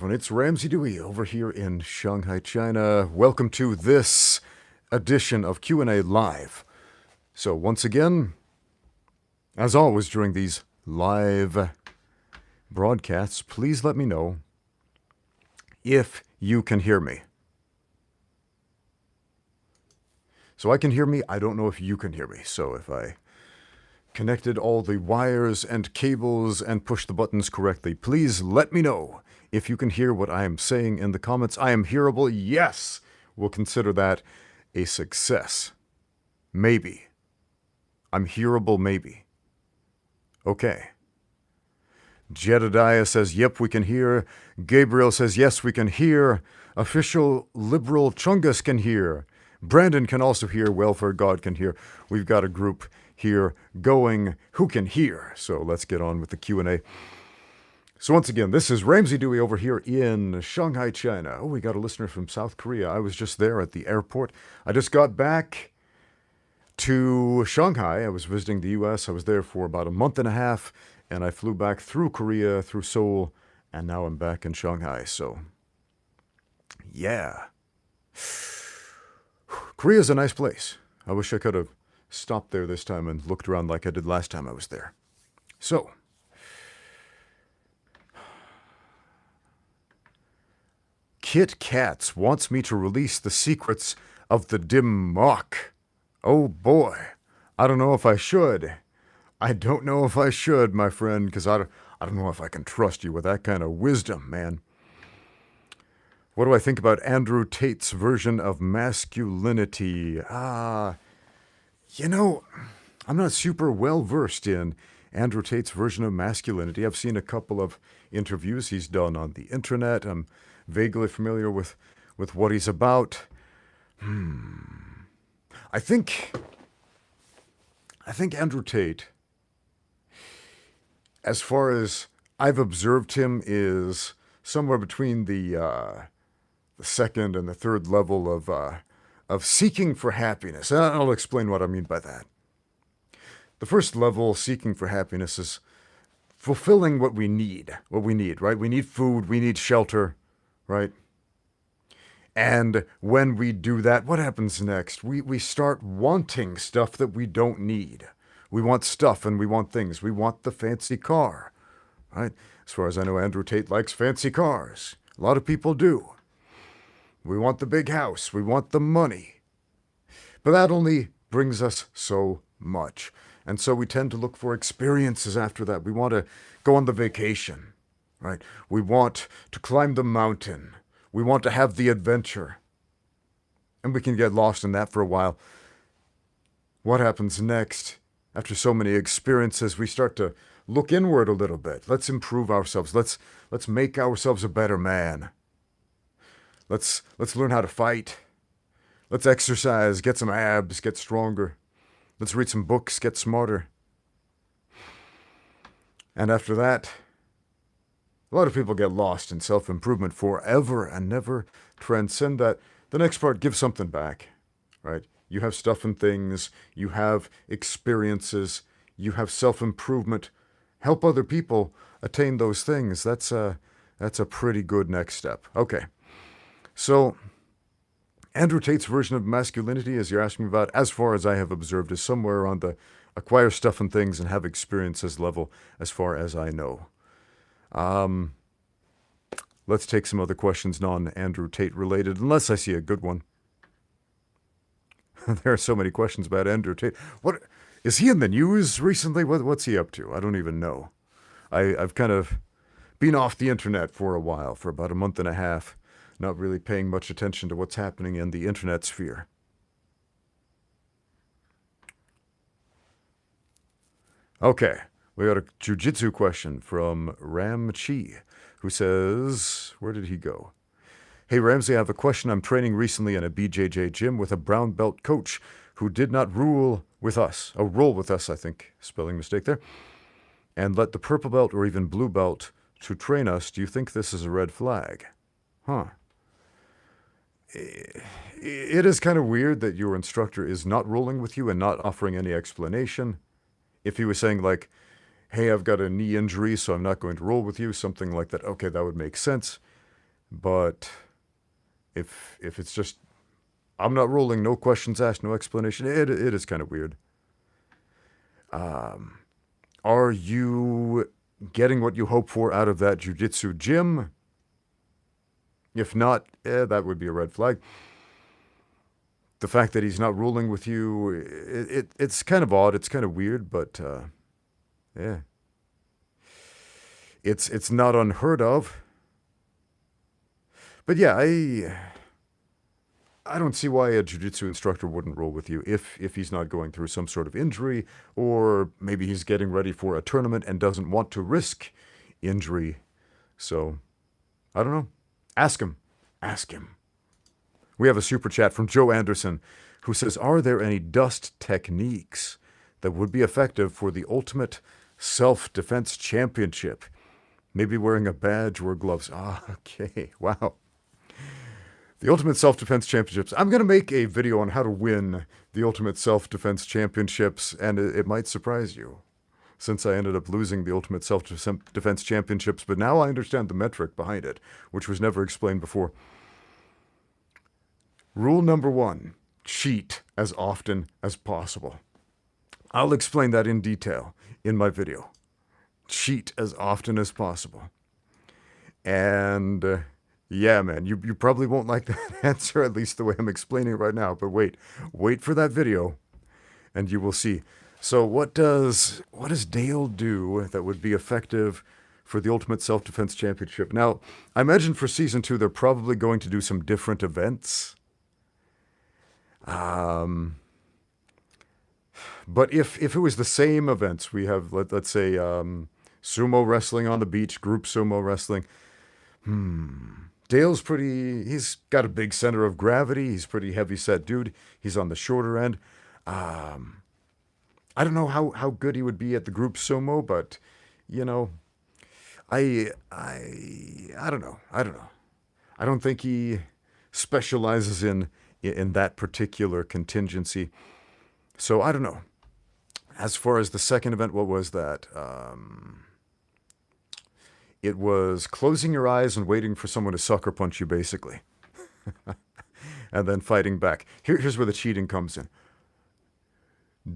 And it's Ramsey Dewey over here in Shanghai, China. Welcome to this edition of Q&A Live. So once again, as always during these live broadcasts, please let me know if you can hear me. So I can hear me. I don't know if you can hear me. So if I connected all the wires and cables and pushed the buttons correctly, please let me know if you can hear what I am saying in the comments. I am hearable. Yes, we'll consider that a success. Maybe. I'm hearable, maybe. Okay. Jedediah says, yep, we can hear. Gabriel says, yes, we can hear. Official Liberal Chungus can hear. Brandon can also hear. Welfare God can hear. We've got a group here going who can hear. So let's get on with the Q&A. So once again, this is Ramsey Dewey over here in Shanghai, China. Oh, we got a listener from South Korea. I was just there at the airport. I just got back to Shanghai. I was visiting the U.S. I was there for about a month and a half, and I flew back through Korea, through Seoul, and now I'm back in Shanghai. So, yeah. Korea's a nice place. I wish I could have stopped there this time and looked around like I did last time I was there. So, Kit Katz wants me to release the secrets of the dim mock. Oh boy, I don't know if I should. I don't know if I should, my friend, because I don't know if I can trust you with that kind of wisdom, man. What do I think about Andrew Tate's version of masculinity? I'm not super well versed in Andrew Tate's version of masculinity. I've seen a couple of interviews he's done on the internet. I'm vaguely familiar with what he's about. I think Andrew Tate, as far as I've observed him, is somewhere between the second and the third level of seeking for happiness. And I'll explain what I mean by that. The first level, seeking for happiness, is fulfilling what we need, right? We need food, we need shelter, right? And when we do that, what happens next? We start wanting stuff that we don't need. We want stuff and we want things. We want the fancy car, right? As far as I know, Andrew Tate likes fancy cars. A lot of people do. We want the big house. We want the money. But that only brings us so much. And so we tend to look for experiences after that. We want to go on the vacation, right? We want to climb the mountain. We want to have the adventure. And we can get lost in that for a while. What happens next? After so many experiences, we start to look inward a little bit. Let's improve ourselves. Let's make ourselves a better man. Let's learn how to fight. Let's exercise, get some abs, get stronger. Let's read some books, get smarter. And after that, a lot of people get lost in self-improvement forever and never transcend that. The next part, give something back, right? You have stuff and things, you have experiences, you have self-improvement. Help other people attain those things. That's a pretty good next step. Okay, so Andrew Tate's version of masculinity, as you're asking about, as far as I have observed, is somewhere around the acquire stuff and things and have experiences level, as far as I know. Let's take some other questions non-Andrew Tate related, unless I see a good one. There are so many questions about Andrew Tate. What is he in the news recently? What's he up to? I don't even know. I've kind of been off the internet for a while, for about a month and a half, not really paying much attention to what's happening in the internet sphere. Okay, we got a jiu-jitsu question from Ram Chi, who says, where did he go? Hey Ramsey, I have a question. I'm training recently in a BJJ gym with a brown belt coach who did not roll with us, I think, spelling mistake there, and let the purple belt or even blue belt to train us. Do you think this is a red flag? Huh. It is kind of weird that your instructor is not rolling with you and not offering any explanation. If he was saying like, hey, I've got a knee injury, so I'm not going to roll with you, something like that, okay, that would make sense. But if it's just, I'm not rolling, no questions asked, no explanation, it is kind of weird. Are you getting what you hope for out of that jiu-jitsu gym? If not, that would be a red flag. The fact that he's not ruling with you, it's kind of odd. It's kind of weird, but yeah, it's not unheard of. But yeah, I don't see why a jiu-jitsu instructor wouldn't roll with you if he's not going through some sort of injury, or maybe he's getting ready for a tournament and doesn't want to risk injury. So, I don't know. Ask him. Ask him. We have a super chat from Joe Anderson who says, are there any dust techniques that would be effective for the Ultimate Self-Defense Championship? Maybe wearing a badge or gloves. Ah, okay. Wow. The Ultimate Self-Defense Championships. I'm going to make a video on how to win the Ultimate Self-Defense Championships, and it might surprise you, since I ended up losing the Ultimate Self-Defense Championships, but now I understand the metric behind it, which was never explained before. Rule number 1, cheat as often as possible. I'll explain that in detail in my video. Cheat as often as possible. And yeah, man, you probably won't like that answer, at least the way I'm explaining it right now, but wait for that video and you will see. So what does Dale do that would be effective for the Ultimate Self-Defense Championship? Now, I imagine for Season 2, they're probably going to do some different events. But if it was the same events, we have, let's say, sumo wrestling on the beach, group sumo wrestling. Dale's he's got a big center of gravity. He's pretty heavy set dude. He's on the shorter end. I don't know how good he would be at the group sumo, but, you know, I don't know. I don't think he specializes in that particular contingency. So I don't know. As far as the second event, what was that? It was closing your eyes and waiting for someone to sucker punch you, basically. And then fighting back. Here's where the cheating comes in.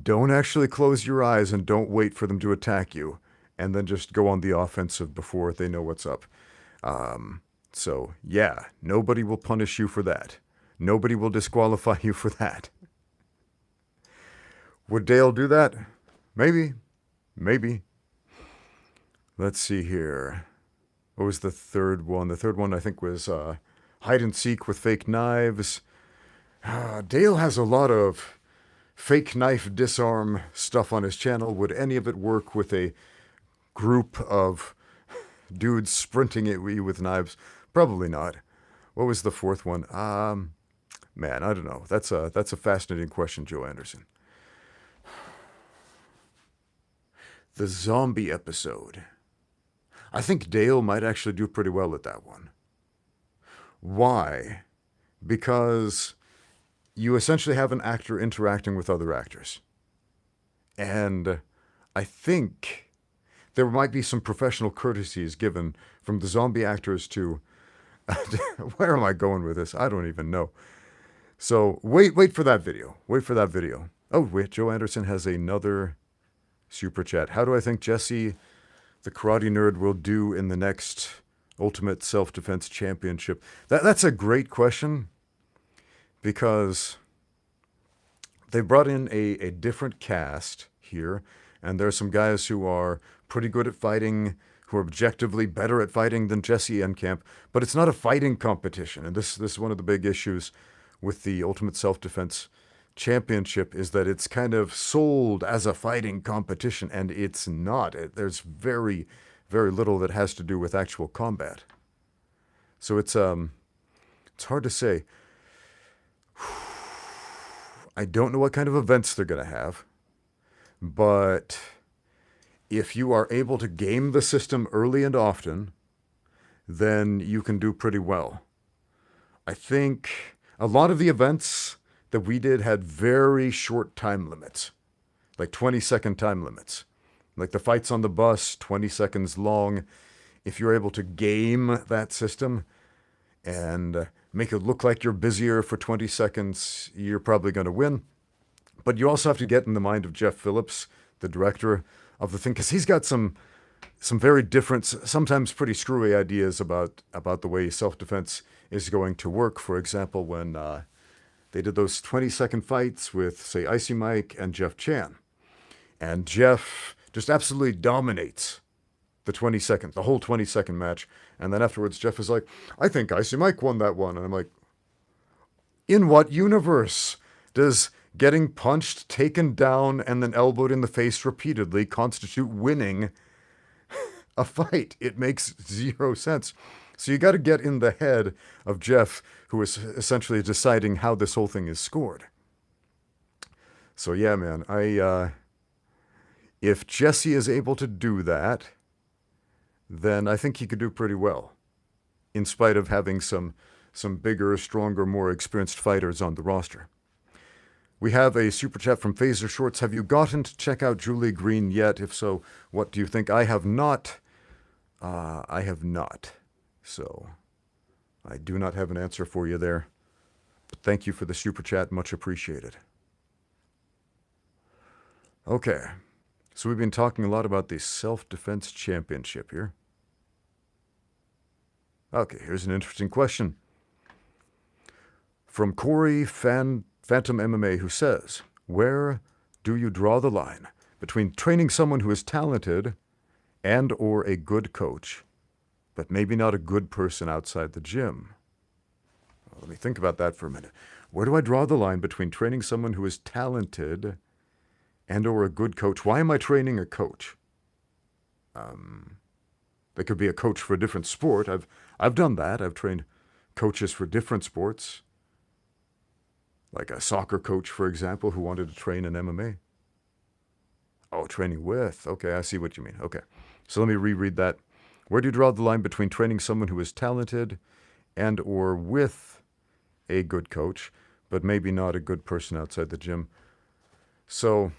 Don't actually close your eyes and don't wait for them to attack you. And then just go on the offensive before they know what's up. So, yeah, nobody will punish you for that. Nobody will disqualify you for that. Would Dale do that? Maybe. Let's see here. What was the third one? The third one, I think, was hide and seek with fake knives. Dale has a lot of fake knife disarm stuff on his channel. Would any of it work with a group of dudes sprinting at you with knives? Probably not. What was the fourth one? Man, I don't know. That's a fascinating question, Joe Anderson. The zombie episode. I think Dale might actually do pretty well at that one. Why? Because you essentially have an actor interacting with other actors. And I think there might be some professional courtesies given from the zombie actors to... Where am I going with this? I don't even know. So wait for that video. Wait for that video. Oh, wait, Joe Anderson has another super chat. How do I think Jesse, the karate nerd, will do in the next Ultimate Self-Defense Championship? That's a great question, because they brought in a different cast here, and there are some guys who are pretty good at fighting, who are objectively better at fighting than Jesse Enkamp, but it's not a fighting competition, and this is one of the big issues with the Ultimate Self-Defense Championship, is that it's kind of sold as a fighting competition, and it's not. There's very, very little that has to do with actual combat. So it's hard to say. I don't know what kind of events they're going to have, but if you are able to game the system early and often, then you can do pretty well. I think a lot of the events that we did had very short time limits, like 20-second time limits. Like the fights on the bus, 20 seconds long. If you're able to game that system, and make it look like you're busier for 20 seconds, you're probably going to win. But you also have to get in the mind of Jeff Phillips, the director of the thing, because he's got some very different, sometimes pretty screwy ideas about the way self-defense is going to work. For example, when they did those 20-second fights with, say, Icy Mike and Jeff Chan, and Jeff just absolutely dominates the whole 20-second match. And then afterwards, Jeff is like, I think Icy Mike won that one. And I'm like, in what universe does getting punched, taken down, and then elbowed in the face repeatedly constitute winning a fight? It makes zero sense. So you got to get in the head of Jeff, who is essentially deciding how this whole thing is scored. So yeah, man, if Jesse is able to do that, then I think he could do pretty well, in spite of having some bigger, stronger, more experienced fighters on the roster. We have a super chat from Phaser Shorts. Have you gotten to check out Julie Green yet? If so, what do you think? I have not. I have not. So I do not have an answer for you there. But thank you for the super chat. Much appreciated. Okay. So we've been talking a lot about the Self-Defense Championship here. Okay, here's an interesting question. From Corey Phantom MMA, who says, where do you draw the line between training someone who is talented and or a good coach, but maybe not a good person outside the gym? Well, let me think about that for a minute. Where do I draw the line between training someone who is talented and or a good coach? Why am I training a coach? They could be a coach for a different sport. I've done that. I've trained coaches for different sports. Like a soccer coach, for example, who wanted to train in MMA. Oh, training with. Okay, I see what you mean. Okay. So let me reread that. Where do you draw the line between training someone who is talented and or with a good coach, but maybe not a good person outside the gym? So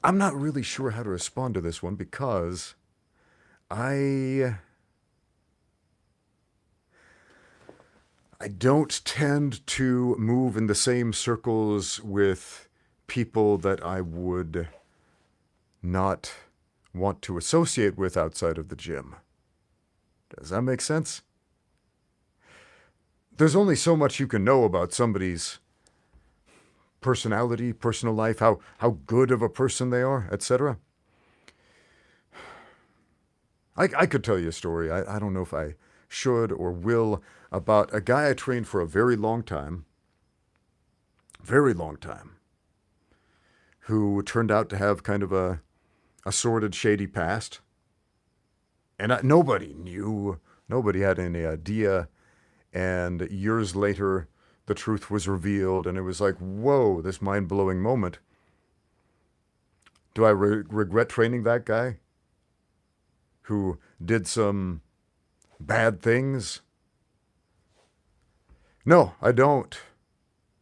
I'm not really sure how to respond to this one, because I don't tend to move in the same circles with people that I would not want to associate with outside of the gym. Does that make sense? There's only so much you can know about somebody's personality, personal life, how good of a person they are, etc. I could tell you a story. I don't know if I should or will, about a guy I trained for a very long time, who turned out to have kind of a sordid, shady past. And nobody knew, nobody had any idea. And years later, the truth was revealed, and it was like, whoa, this mind-blowing moment. Do I regret training that guy who did some bad things? No, I don't,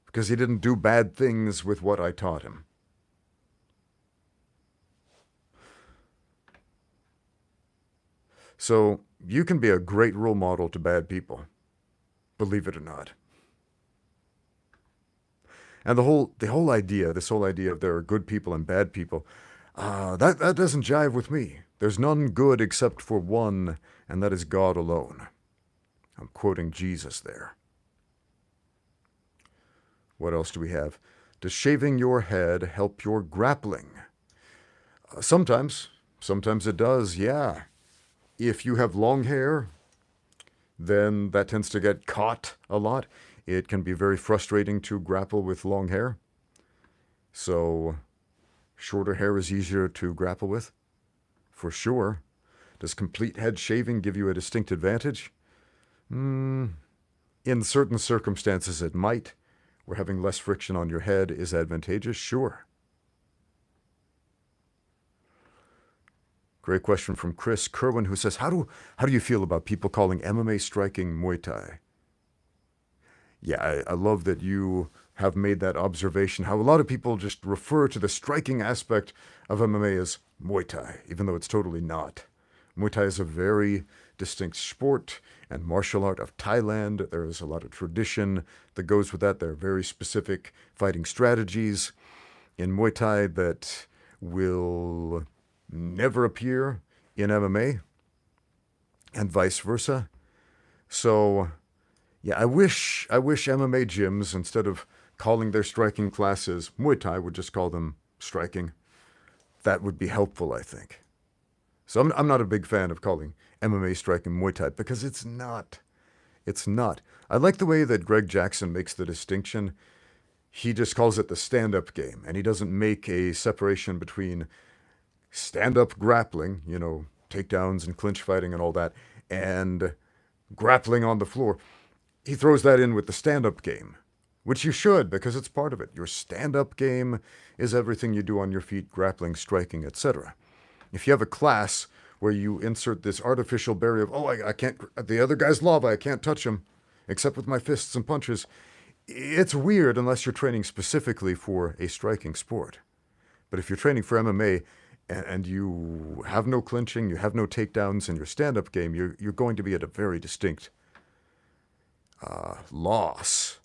because he didn't do bad things with what I taught him. So you can be a great role model to bad people, believe it or not. And this whole idea of there are good people and bad people, that doesn't jive with me. There's none good except for one, and that is God alone. I'm quoting Jesus there. What else do we have? Does shaving your head help your grappling? Sometimes it does, yeah. If you have long hair, then that tends to get caught a lot. It can be very frustrating to grapple with long hair. So shorter hair is easier to grapple with, for sure. Does complete head shaving give you a distinct advantage? In certain circumstances it might, where having less friction on your head is advantageous, sure. Great question from Chris Kerwin, who says, how do you feel about people calling MMA striking Muay Thai? Yeah, I love that you have made that observation, how a lot of people just refer to the striking aspect of MMA as Muay Thai, even though it's totally not. Muay Thai is a very distinct sport and martial art of Thailand. There is a lot of tradition that goes with that. There are very specific fighting strategies in Muay Thai that will never appear in MMA and vice versa. So, yeah, I wish MMA gyms, instead of calling their striking classes Muay Thai, would just call them striking. That would be helpful, I think. So I'm not a big fan of calling MMA striking Muay Thai because it's not. It's not. I like the way that Greg Jackson makes the distinction. He just calls it the stand-up game, and he doesn't make a separation between stand-up grappling, takedowns and clinch fighting and all that, and grappling on the floor. He throws that in with the stand-up game, which you should, because it's part of it. Your stand-up game is everything you do on your feet, grappling, striking, etc. If you have a class where you insert this artificial barrier of, I can't, the other guy's lava, I can't touch him, except with my fists and punches, it's weird unless you're training specifically for a striking sport. But if you're training for MMA and you have no clinching, you have no takedowns in your stand-up game, you're going to be at a very distinct loss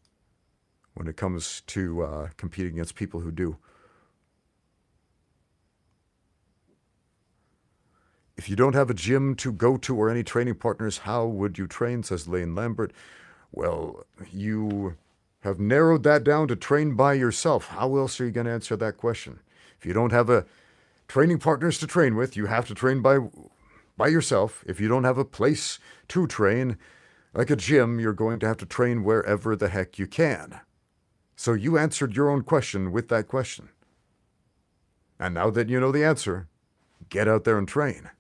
when it comes to competing against people who do. If you don't have a gym to go to or any training partners, how would you train, says Lane Lambert. Well, you have narrowed that down to train by yourself. How else are you going to answer that question? If you don't have a training partners to train with, you have to train by yourself. If you don't have a place to train, like a gym, you're going to have to train wherever the heck you can. So you answered your own question with that question. And now that you know the answer, get out there and train.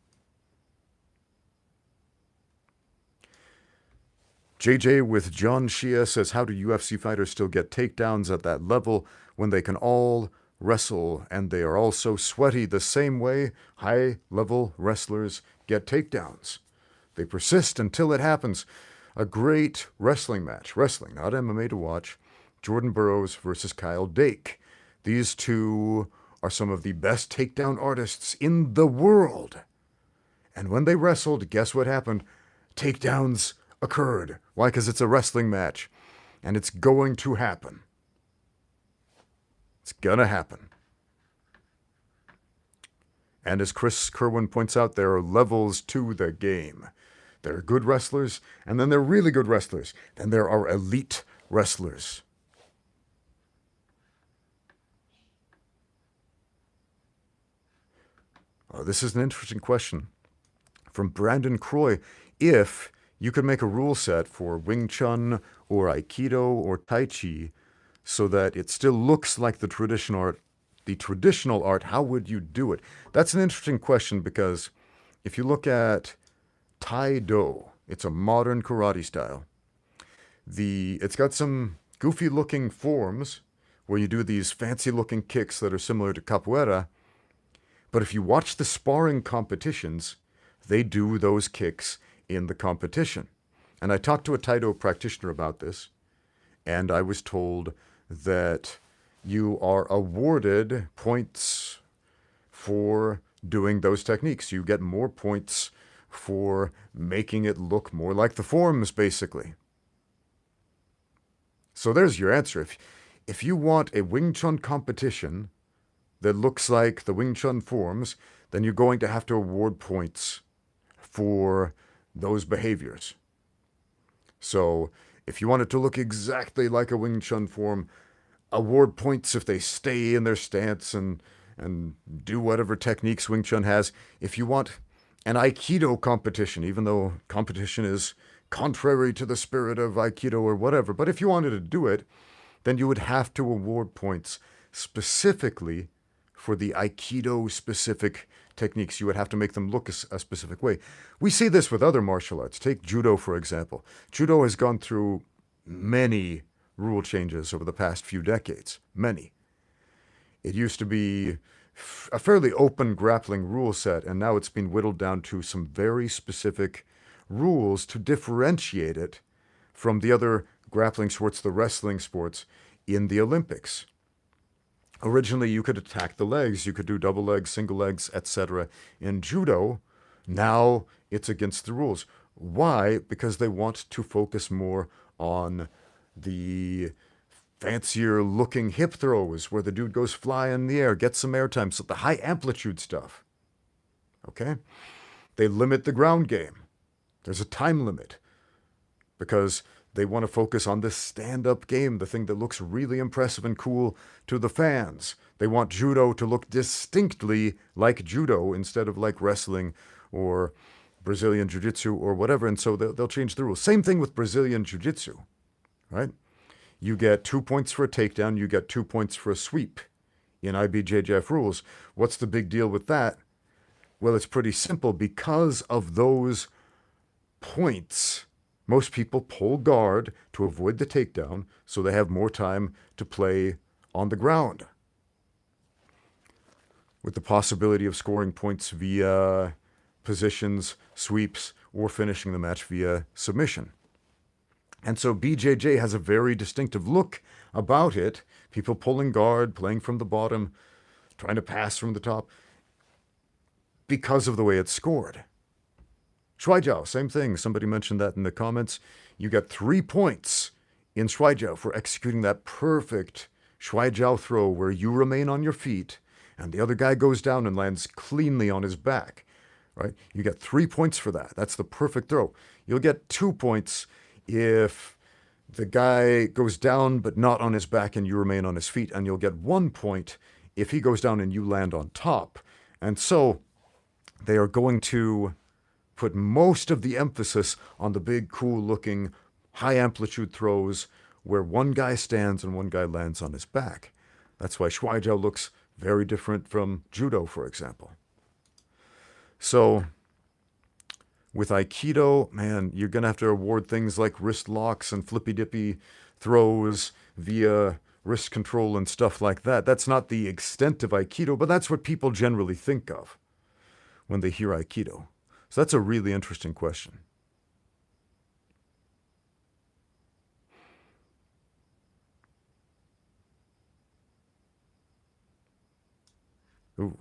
JJ with John Shia says, how do UFC fighters still get takedowns at that level when they can all wrestle and they are all so sweaty the same way high-level wrestlers get takedowns? They persist until it happens. A great wrestling match, wrestling, not MMA to watch, Jordan Burroughs versus Kyle Dake. These two are some of the best takedown artists in the world. And when they wrestled, guess what happened? Takedowns occurred. Why? Because it's a wrestling match. And it's going to happen. It's gonna happen. And as Chris Kerwin points out, there are levels to the game. There are good wrestlers, and then there are really good wrestlers. Then there are elite wrestlers. Oh, this is an interesting question from Brandon Croy. If you could make a rule set for Wing Chun or Aikido or Tai Chi so that it still looks like the traditional art, how would you do it? That's an interesting question because if you look at Tai-Do, it's a modern karate style. It's got some goofy-looking forms where you do these fancy-looking kicks that are similar to capoeira, but if you watch the sparring competitions, they do those kicks in the competition. And I talked to a Tai-Do practitioner about this, and I was told that you are awarded points for doing those techniques. You get more points for making it look more like the forms, basically. So there's your answer. If you want a Wing Chun competition that looks like the Wing Chun forms, then you're going to have to award points for those behaviors. So if you want it to look exactly like a Wing Chun form, award points if they stay in their stance and do whatever techniques Wing Chun has. If you want an Aikido competition, even though competition is contrary to the spirit of Aikido or whatever, but if you wanted to do it, then you would have to award points specifically for the Aikido-specific techniques. You would have to make them look a specific way. We see this with other martial arts. Take judo, for example. Judo has gone through many rule changes over the past few decades. Many. It used to be a fairly open grappling rule set, and now it's been whittled down to some very specific rules to differentiate it from the other grappling sports, the wrestling sports, in the Olympics. Originally, you could attack the legs, you could do double legs, single legs, etc. In judo, now it's against the rules. Why? Because they want to focus more on the fancier looking hip throws where the dude goes fly in the air, gets some airtime, so the high amplitude stuff. Okay? They limit the ground game. There's a time limit because they want to focus on this stand-up game, the thing that looks really impressive and cool to the fans. They want judo to look distinctly like judo instead of like wrestling or Brazilian Jiu-Jitsu or whatever, and so they'll change the rules. Same thing with Brazilian Jiu-Jitsu, right? You get 2 points for a takedown, you get 2 points for a sweep in IBJJF rules. What's the big deal with that? Well, it's pretty simple. Because of those points, most people pull guard to avoid the takedown so they have more time to play on the ground, with the possibility of scoring points via positions, sweeps, or finishing the match via submission. And so BJJ has a very distinctive look about it. People pulling guard, playing from the bottom, trying to pass from the top, because of the way it's scored. Shuaijiao, same thing. Somebody mentioned that in the comments. You get 3 points in Shuaijiao for executing that perfect Shuaijiao throw where you remain on your feet and the other guy goes down and lands cleanly on his back, right? You get 3 points for that. That's the perfect throw. You'll get 2 points if the guy goes down but not on his back and you remain on his feet, and you'll get 1 point if he goes down and you land on top. And so they are going to put most of the emphasis on the big, cool-looking, high-amplitude throws where one guy stands and one guy lands on his back. That's why Shuaijiao looks very different from judo, for example. So with Aikido, man, you're going to have to award things like wrist locks and flippy-dippy throws via wrist control and stuff like that. That's not the extent of Aikido, but that's what people generally think of when they hear Aikido. So that's a really interesting question. Ooh.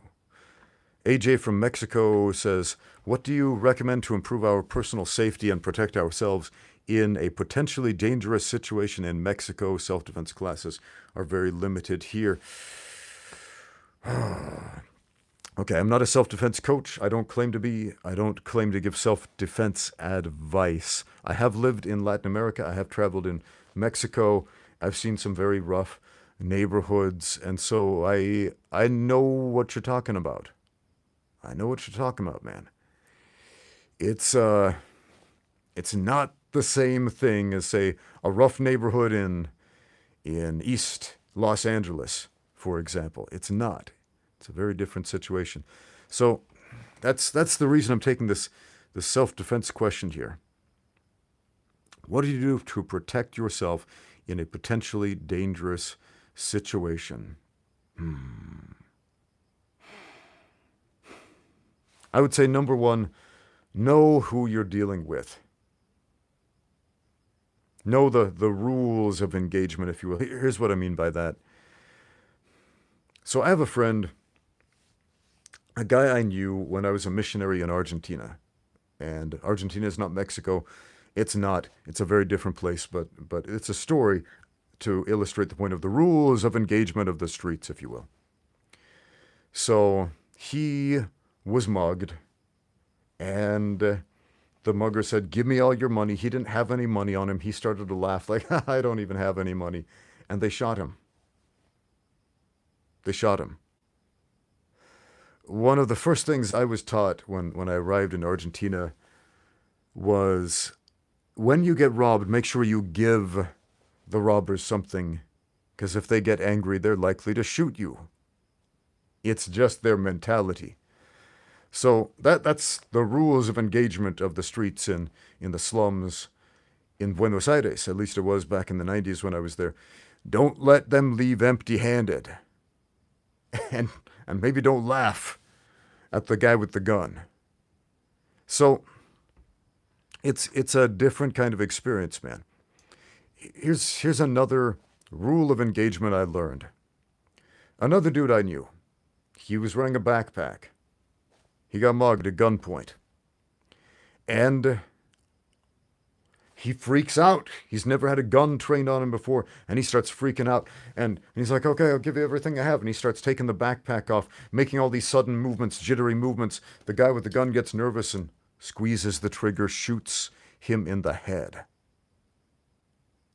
AJ from Mexico says, what do you recommend to improve our personal safety and protect ourselves in a potentially dangerous situation in Mexico? Self-defense classes are very limited here. Okay, I'm not a self-defense coach. I don't claim to be. I don't claim to give self-defense advice. I have lived in Latin America. I have traveled in Mexico. I've seen some very rough neighborhoods, and so I know what you're talking about. I know what you're talking about, man. It's not the same thing as, say, a rough neighborhood in East Los Angeles, for example. It's not. It's a very different situation. So that's the reason I'm taking this self-defense question here. What do you do to protect yourself in a potentially dangerous situation? I would say, number one, know who you're dealing with. Know the rules of engagement, if you will. Here's what I mean by that. So I have a friend, a guy I knew when I was a missionary in Argentina. And Argentina is not Mexico. It's not. It's a very different place, but it's a story to illustrate the point of the rules of engagement of the streets, if you will. So he was mugged, and the mugger said, give me all your money. He didn't have any money on him. He started to laugh like, I don't even have any money. And they shot him. They shot him. One of the first things I was taught when I arrived in Argentina was, when you get robbed, make sure you give the robbers something, because if they get angry, they're likely to shoot you. It's just their mentality. So that's the rules of engagement of the streets in the slums in Buenos Aires. At least it was back in the 90s when I was there. Don't let them leave empty-handed. And maybe don't laugh at the guy with the gun. So it's a different kind of experience, man. Here's another Rule of engagement I learned. Another dude I knew. He was wearing a backpack. He got mugged at gunpoint. And he freaks out. He's never had a gun trained on him before, and he starts freaking out. And he's like, okay, I'll give you everything I have. And he starts taking the backpack off, making all these sudden movements, jittery movements. The guy with the gun gets nervous and squeezes the trigger, shoots him in the head.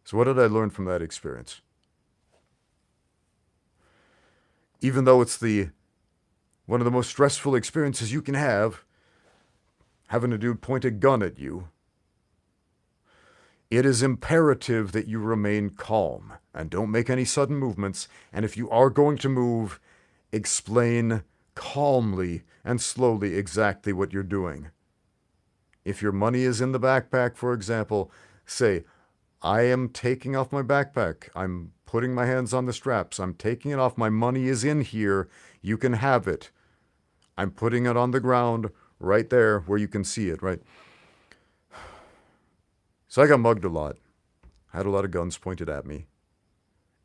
So what did I learn from that experience? Even though it's one of the most stressful experiences you can have, having a dude point a gun at you, it is imperative that you remain calm and don't make any sudden movements. And if you are going to move, explain calmly and slowly exactly what you're doing. If your money is in the backpack, for example, say, I am taking off my backpack. I'm putting my hands on the straps. I'm taking it off. My money is in here. You can have it. I'm putting it on the ground right there where you can see it, right? So I got mugged a lot. Had a lot of guns pointed at me.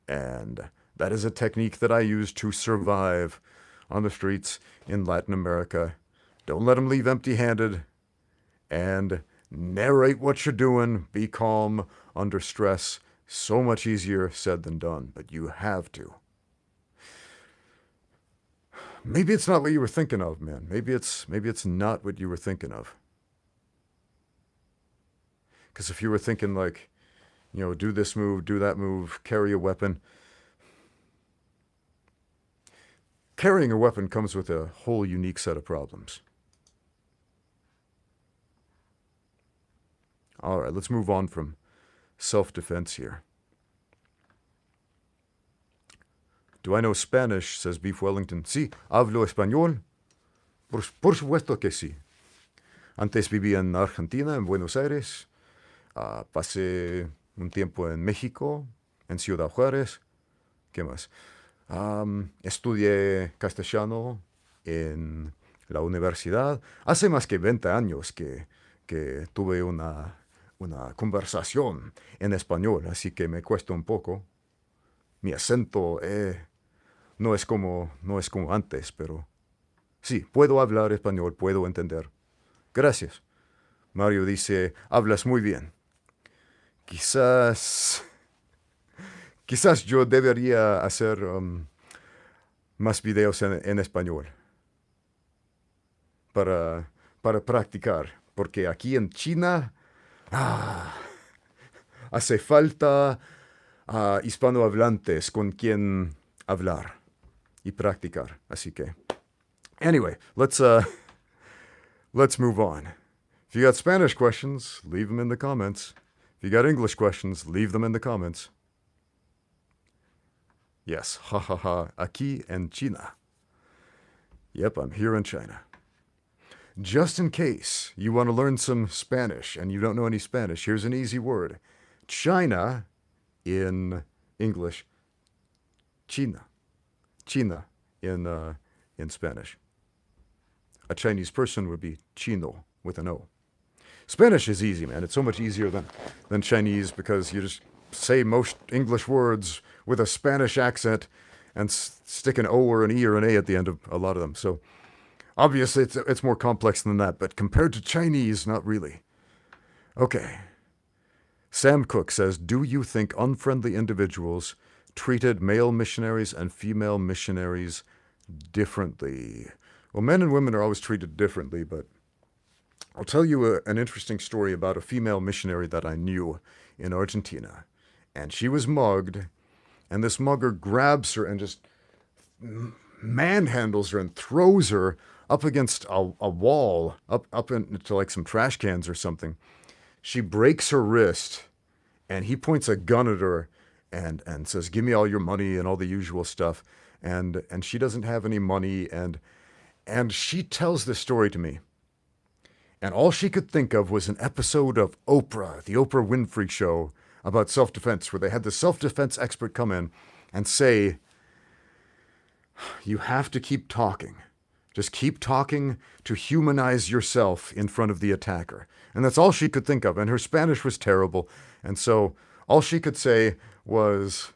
And that is a technique that I use to survive on the streets in Latin America. Don't let them leave empty-handed. And narrate what you're doing. Be calm under stress. So much easier said than done, but you have to. Maybe it's not what you were thinking of, man. Maybe it's not what you were thinking of. Because if you were thinking like, do this move, do that move, carry a weapon. Carrying a weapon comes with a whole unique set of problems. All right, let's move on from self-defense here. Do I know Spanish? Says Beef Wellington. Sí, hablo español. Por supuesto que sí. Antes vivía en Argentina, en Buenos Aires. Pasé un tiempo en México, en Ciudad Juárez. ¿Qué más? Estudié castellano en la universidad. Hace más que 20 años que tuve una conversación en español, así que me cuesta un poco. Mi acento no es como antes, pero sí, puedo hablar español, puedo entender. Gracias. Mario dice, hablas muy bien. Quizás yo debería hacer más videos en español para practicar, porque aquí en China hace falta hispanohablantes con quien hablar y practicar. Así que, anyway, let's move on. If you got Spanish questions, leave them in the comments. If you got English questions, leave them in the comments. Yes, ha ha ha, aquí en China. Yep, I'm here in China. Just in case you want to learn some Spanish and you don't know any Spanish, here's an easy word. China in English. China. China in Spanish. A Chinese person would be chino with an O. Spanish is easy, man. It's so much easier than Chinese because you just say most English words with a Spanish accent and stick an O or an E or an A at the end of a lot of them. So obviously it's more complex than that, but compared to Chinese, not really. Okay. Sam Cook says, do you think unfriendly individuals treated male missionaries and female missionaries differently? Well, men and women are always treated differently, but I'll tell you an interesting story about a female missionary that I knew in Argentina. And she was mugged, and this mugger grabs her and just manhandles her and throws her up against a wall, up into like some trash cans or something. She breaks her wrist, and he points a gun at her and says, give me all your money and all the usual stuff. And she doesn't have any money, and she tells this story to me. And all she could think of was an episode of Oprah, the Oprah Winfrey Show, about self-defense, where they had the self-defense expert come in and say, you have to keep talking. Just keep talking to humanize yourself in front of the attacker. And that's all she could think of. And her Spanish was terrible. And so all she could say was,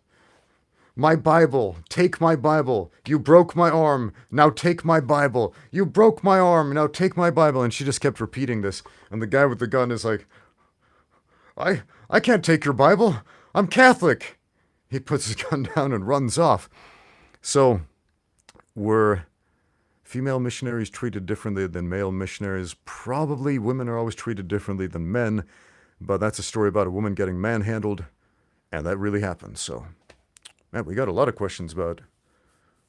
My Bible, take my Bible. You broke my arm, now take my Bible. You broke my arm, now take my Bible. And she just kept repeating this. And the guy with the gun is like, I can't take your Bible. I'm Catholic. He puts his gun down and runs off. So, were female missionaries treated differently than male missionaries? Probably. Women are always treated differently than men. But that's a story about a woman getting manhandled. And that really happened. So, man, we got a lot of questions about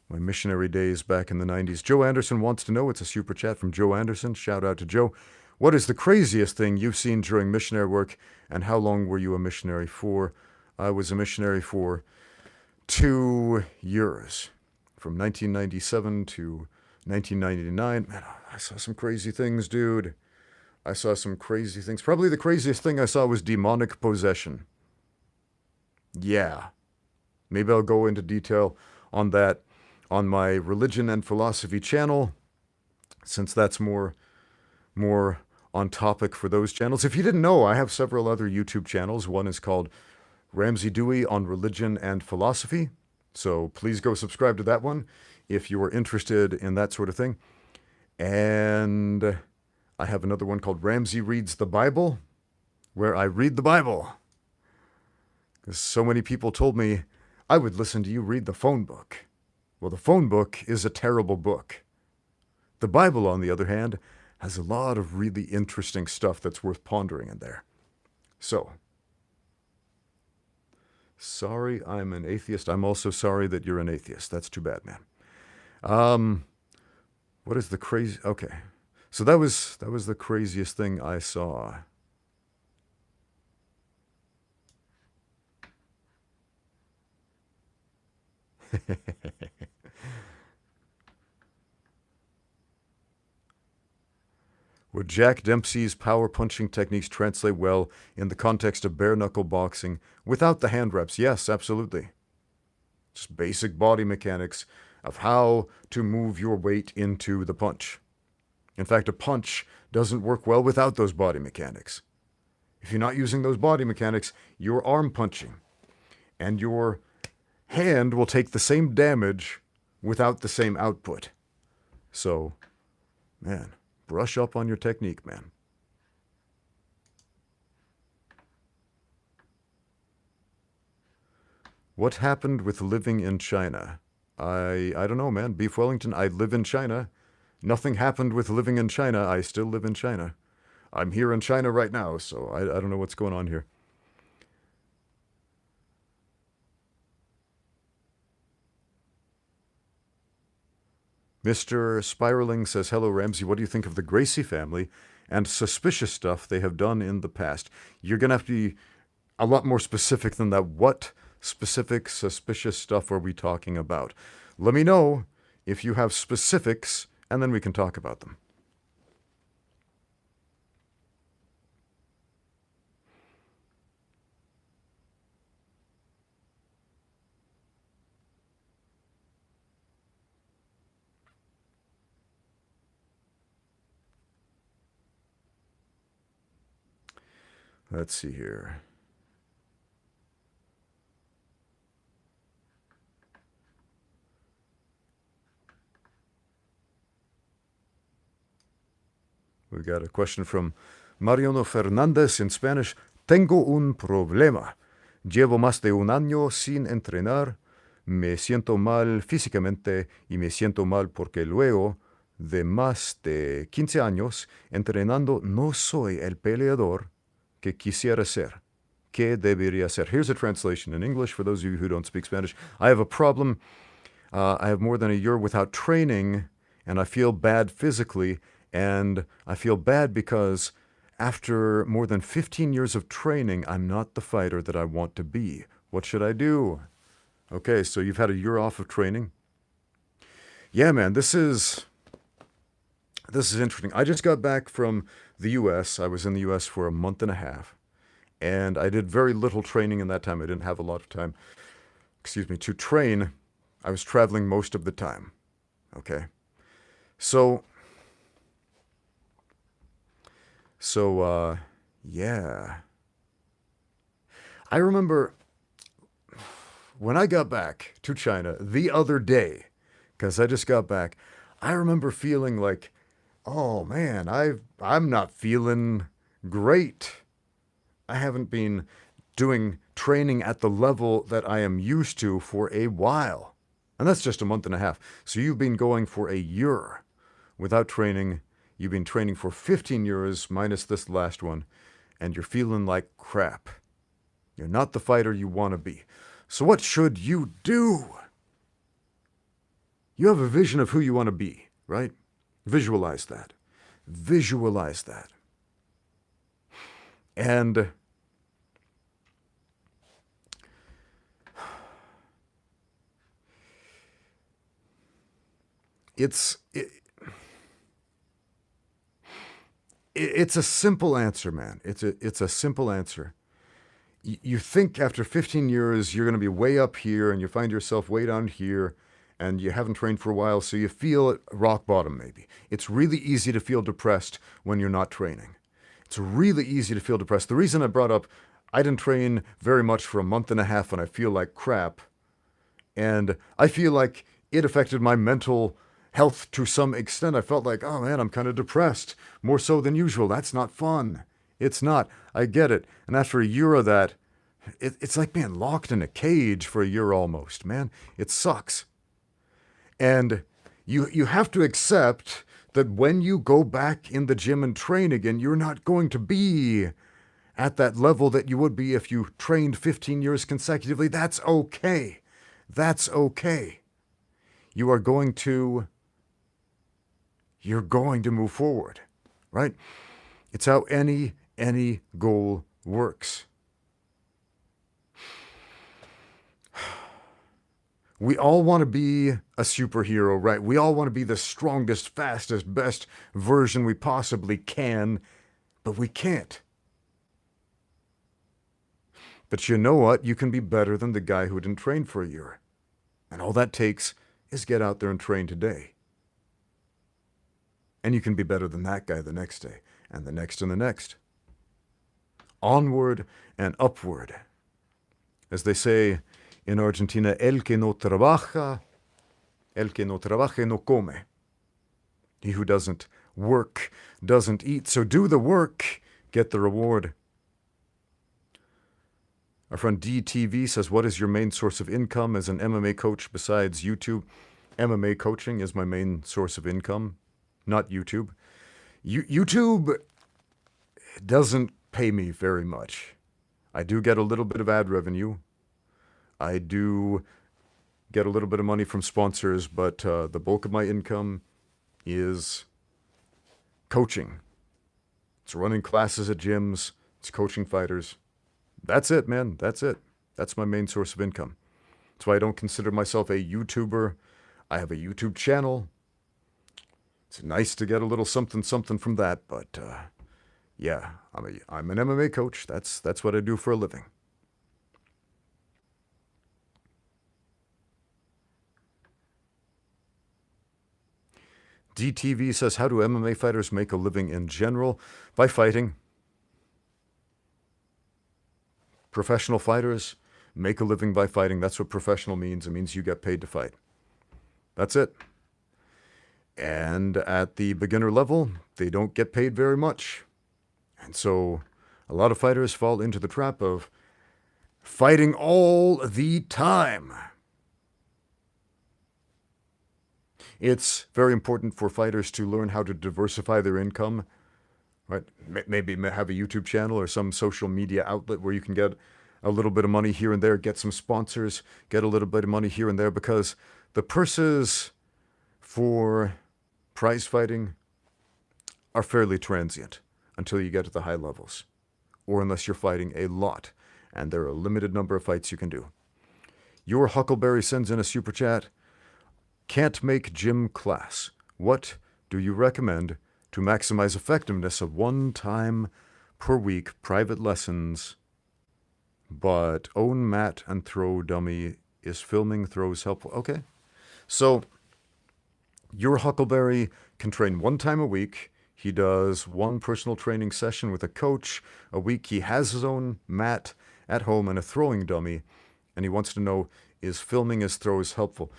my missionary days back in the 90s. Joe Anderson wants to know, it's a super chat from Joe Anderson. Shout out to Joe. What is the craziest thing you've seen during missionary work, and how long were you a missionary for? I was a missionary for 2 years, from 1997 to 1999. Man, I saw some crazy things, dude. I saw some crazy things. Probably the craziest thing I saw was demonic possession. Yeah. Maybe I'll go into detail on that on my religion and philosophy channel, since that's more on topic for those channels. If you didn't know, I have several other YouTube channels. One is called Ramsey Dewey on religion and philosophy. So please go subscribe to that one if you are interested in that sort of thing. And I have another one called Ramsey Reads the Bible, where I read the Bible. Because so many people told me I would listen to you read the phone book. Well, the phone book is a terrible book. The Bible, on the other hand, has a lot of really interesting stuff that's worth pondering in there. So, sorry I'm an atheist. I'm also sorry that you're an atheist. That's too bad, man. What is the crazy... Okay. So that was the craziest thing I saw. Would Jack Dempsey's power punching techniques translate well in the context of bare knuckle boxing without the hand reps? Yes, absolutely. Just basic body mechanics of how to move your weight into the punch. In fact, a punch doesn't work well without those body mechanics. If you're not using those body mechanics, you're arm punching. And your hand will take the same damage without the same output. So, man, brush up on your technique, man. What happened with living in China? I don't know, man. Beef Wellington, I live in China. Nothing happened with living in China. I still live in China. I'm here in China right now, so I don't know what's going on here. Mr. Spiraling says, hello, Ramsey. What do you think of the Gracie family and suspicious stuff they have done in the past? You're going to have to be a lot more specific than that. What specific suspicious stuff are we talking about? Let me know if you have specifics, and then we can talk about them. Let's see here. We got a question from Mariano Fernandez in Spanish. Tengo un problema. Llevo más de un año sin entrenar. Me siento mal físicamente y me siento mal porque luego de más de 15 años entrenando no soy el peleador que quisiera ser. ¿Qué debería ser? Here's a translation in English for those of you who don't speak Spanish. I have a problem. I have more than a year without training, and I feel bad physically, and I feel bad because after more than 15 years of training, I'm not the fighter that I want to be. What should I do? Okay, so you've had a year off of training. Yeah, man, this is interesting. I just got back from the U.S. I was in the U.S. for a month and a half, and I did very little training in that time. I didn't have a lot of time, to train. I was traveling most of the time, okay? So, yeah. I remember when I got back to China the other day, because I just got back, I remember feeling like, oh man, I'm not feeling great. I haven't been doing training at the level that I am used to for a while. And that's just a month and a half. So you've been going for a year without training. You've been training for 15 years minus this last one, and you're feeling like crap. You're not the fighter you want to be. So what should you do? You have a vision of who you want to be, right? Visualize that. Visualize that. And it's a simple answer, man. It's a simple answer. You think after 15 years you're going to be way up here, and you find yourself way down here, and you haven't trained for a while, so you feel at rock bottom maybe. It's really easy to feel depressed when you're not training. It's really easy to feel depressed. The reason I brought up I didn't train very much for a month and a half and I feel like crap, and I feel like it affected my mental health to some extent. I felt like, oh man, I'm kind of depressed, more so than usual. That's not fun. It's not. I get it. And after a year of that, it's like being locked in a cage for a year almost, man. It sucks. And you have to accept that when you go back in the gym and train again, you're not going to be at that level that you would be if you trained 15 years consecutively. That's okay. That's okay. You're going to move forward, right? It's how any goal works. We all want to be a superhero, right? We all want to be the strongest, fastest, best version we possibly can, but we can't. But you know what? You can be better than the guy who didn't train for a year. And all that takes is get out there and train today. And you can be better than that guy the next day, and the next and the next. Onward and upward. As they say in Argentina, el que no trabaja no come. He who doesn't work doesn't eat. So do the work, get the reward. Our friend DTV says, what is your main source of income as an MMA coach besides YouTube? MMA coaching is my main source of income, not YouTube. YouTube doesn't pay me very much. I do get a little bit of ad revenue. I do get a little bit of money from sponsors, but the bulk of my income is coaching. It's running classes at gyms. It's coaching fighters. That's it, man. That's it. That's my main source of income. That's why I don't consider myself a YouTuber. I have a YouTube channel. It's nice to get a little something from that, but yeah, I'm an MMA coach. That's what I do for a living. DTV says, how do MMA fighters make a living in general? By fighting. Professional fighters make a living by fighting. That's what professional means. It means you get paid to fight. That's it. And at the beginner level, they don't get paid very much. And so a lot of fighters fall into the trap of fighting all the time. It's very important for fighters to learn how to diversify their income, right? Maybe have a YouTube channel or some social media outlet where you can get a little bit of money here and there, get some sponsors, get a little bit of money here and there, because the purses for prize fighting are fairly transient until you get to the high levels, or unless you're fighting a lot, and there are a limited number of fights you can do. Your Huckleberry sends in a super chat. Can't make gym class. What do you recommend to maximize effectiveness of 1 time per week private lessons, but own mat and throw dummy? Is filming throws helpful? Okay. So your Huckleberry can train 1 time a week. He does 1 personal training session with a coach a week. He has his own mat at home and a throwing dummy. And he wants to know, is filming his throws helpful?